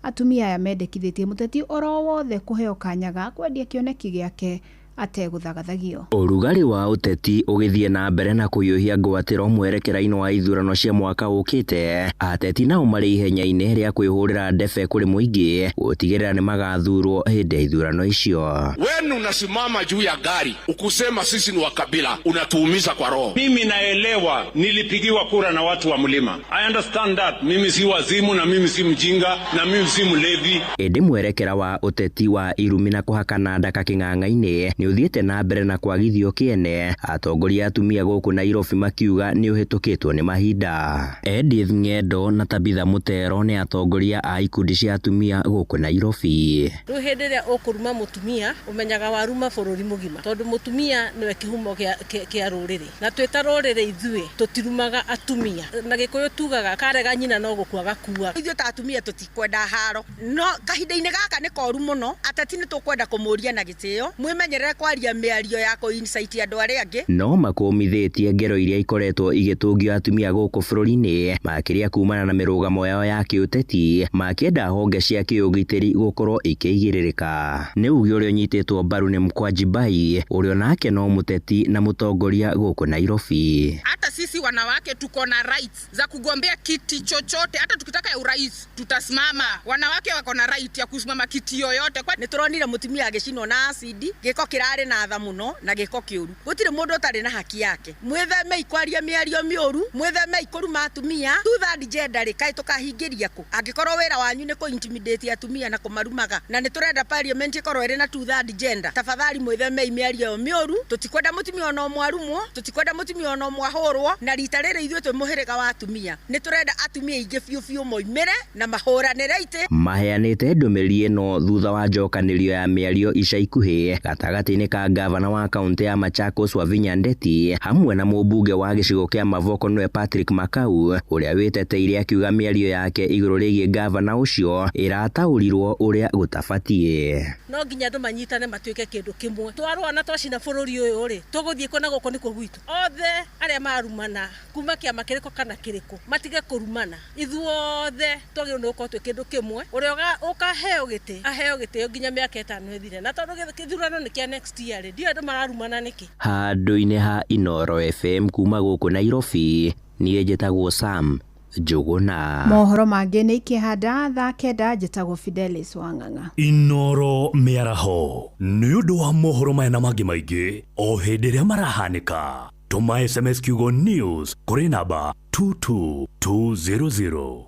atumia aya mendekithĩtie mũteti oro wothe kũheo kanya ga kwendia kĩoneki gĩake ategũthagathagio. Ũrugarĩ wa ũteti ũgĩthiĩ na mbere na kũhiũhia ngwatĩro mwerekera-inĩ wa ithurano cia mwaka ũkĩte, ateti nao marĩ ihenya-inĩ rĩa kwĩhũrĩra ndebe kũrĩ mũingĩ gũtigĩrĩra nĩ magathurwo hĩndĩ ya ithurano icio. Wewe unasimama juu ya gari ukusema sisi ni wa kabila, unatuumiza kwa roho. Mimi naelewa nilipigiwa kura na watu wa mlima. I understand that. Mimi si wazimu na mimi si mjinga na mimi si mlevi. Ĩndĩ mwerekera wa ũteti wa irumi na kũhakana ndaka kĩng'ang'a-inĩ ni uthiĩte na mbere na kwagithio kĩene, atongoria atumia gũkũ Nairobi makiuga nĩ ũhĩtũkĩtwo nĩ mahinda. Edith Ng'endo na Tabitha Mutero nĩ atongoria a ikundi cia atumia gũkũ Nairobi. Rĩu hĩndĩ ĩrĩa ũkũruma mũtumia ũmenyaga waruma bũrũri mũgima, tondũ mũtumia nĩwe kĩhumo kĩa rũrĩrĩ, na twĩta rũrĩrĩ ithuĩ tũtirumaga atumia. Na Gĩkũyũ tugaga karega nyina no gũkua gakua. Ithuĩ ta atumia tũtikwenda haro, no kahinda-inĩ gaka nĩ koru mũno, ateti nĩ tũkwenda kũmũria na gĩtĩo, mwĩmenyerere kwaria mĩario ya kũinsight andũ arĩa angĩ. No makũmithĩtie ngero iria ikoretwo igĩtũngio atumia gũkũ bũrũri-inĩ makĩria kumana na mĩrũgamo yao ya kĩũteti, makĩenda honge cia kĩũgitĩri gũkorwo ikĩigĩrĩrĩka. Nĩ uge ũrĩa ũnyitĩtwo mbaru nĩ Mkwanji Bai, ũrĩa nake no mũteti na mũtongoria gũkũ Nairobi. Hata sisi wanawake tuko na rights za kugombea kiti chochote, hata tukitaka ya urais tutasimama. Wanawake wako na right ya kusimama kiti yoyote. Kwa nĩtũronire mũtumia agĩcinwo na acidi, gĩko kĩrarĩ na tha mũno na gĩko kĩũru. Gũtirĩ mũndũ ũtarĩ na haki yake. Mwĩtheme ikwaria mĩario mĩũru, mwĩtheme ikũruma atumia. Two-third gender kaĩ tũkahingĩria kũ? Angĩkorwo wĩra wanyu nĩ kũ-intimidate atumia na kũmarumaga, na nĩtũrenda parliament ĩkorwo ĩrĩ na two-third gender, tafadhali mwĩtheme mĩario mĩũru. Tũtikwenda mũtumia ono mwarumwo, tũtikwenda mũtumia ono mwahũrwo, na rita rĩrĩ ithuĩ twĩ mũhĩrĩga wa atumia. Nĩtũrenda atumia aingĩ biũ moimĩre na mahũranĩre itĩ. Maheanĩte ndũmĩrĩri ĩno thutha wa njokanĩrio ya mĩario ica ikuhĩ gatagatĩ-inĩ ka gavana wa kaunti ya Machakos Wavinya Ndeti hamwe na mũmbunge wa gĩcigo kĩa Mavoko nĩwe Patrick Makau, ũrĩa wĩteteire akiuga mĩario yake igũrũ rĩgiĩ gavana ũcio ĩrataũrirwo ũrĩa gũtabatiĩ. No nginya andũ manyitane matuĩke kĩndũ kĩmwe. Twarwana twacina bũrũri ũyũ rĩ, tũgũthiĩ kũ na gũkũ nĩkuo gwitũ. Othe arĩa marumana kuma kĩama kĩrĩkũ kana kĩrĩkũ matige kũrumana. Ithuothe twagĩrĩirwo nĩ gũkorwo twĩ kĩndũ kĩmwe. Ũrĩa ũkaheo gĩtĩ aheo gĩtĩo nginya mĩaka 5 ĩthire. Na tondũ gĩthurano nĩ kĩa next year rĩ, ndiũ andũ mararumana nĩkĩ. Handũ-inĩ ha Inoro FM kuma gũkũ Nairobi, niĩ njĩtagwo Sam Njuguna. Mohoro mangĩ nĩ ikĩhanda thaa 9 njĩtagwo Fidelis Wang'ang'a. Inoro mĩaraho nĩ ũndũ wa mohoro maya na mangĩ maingĩ o hĩndĩ ĩrĩa marahanĩka. Tũma SMS kiugo news kũrĩ namba 22200.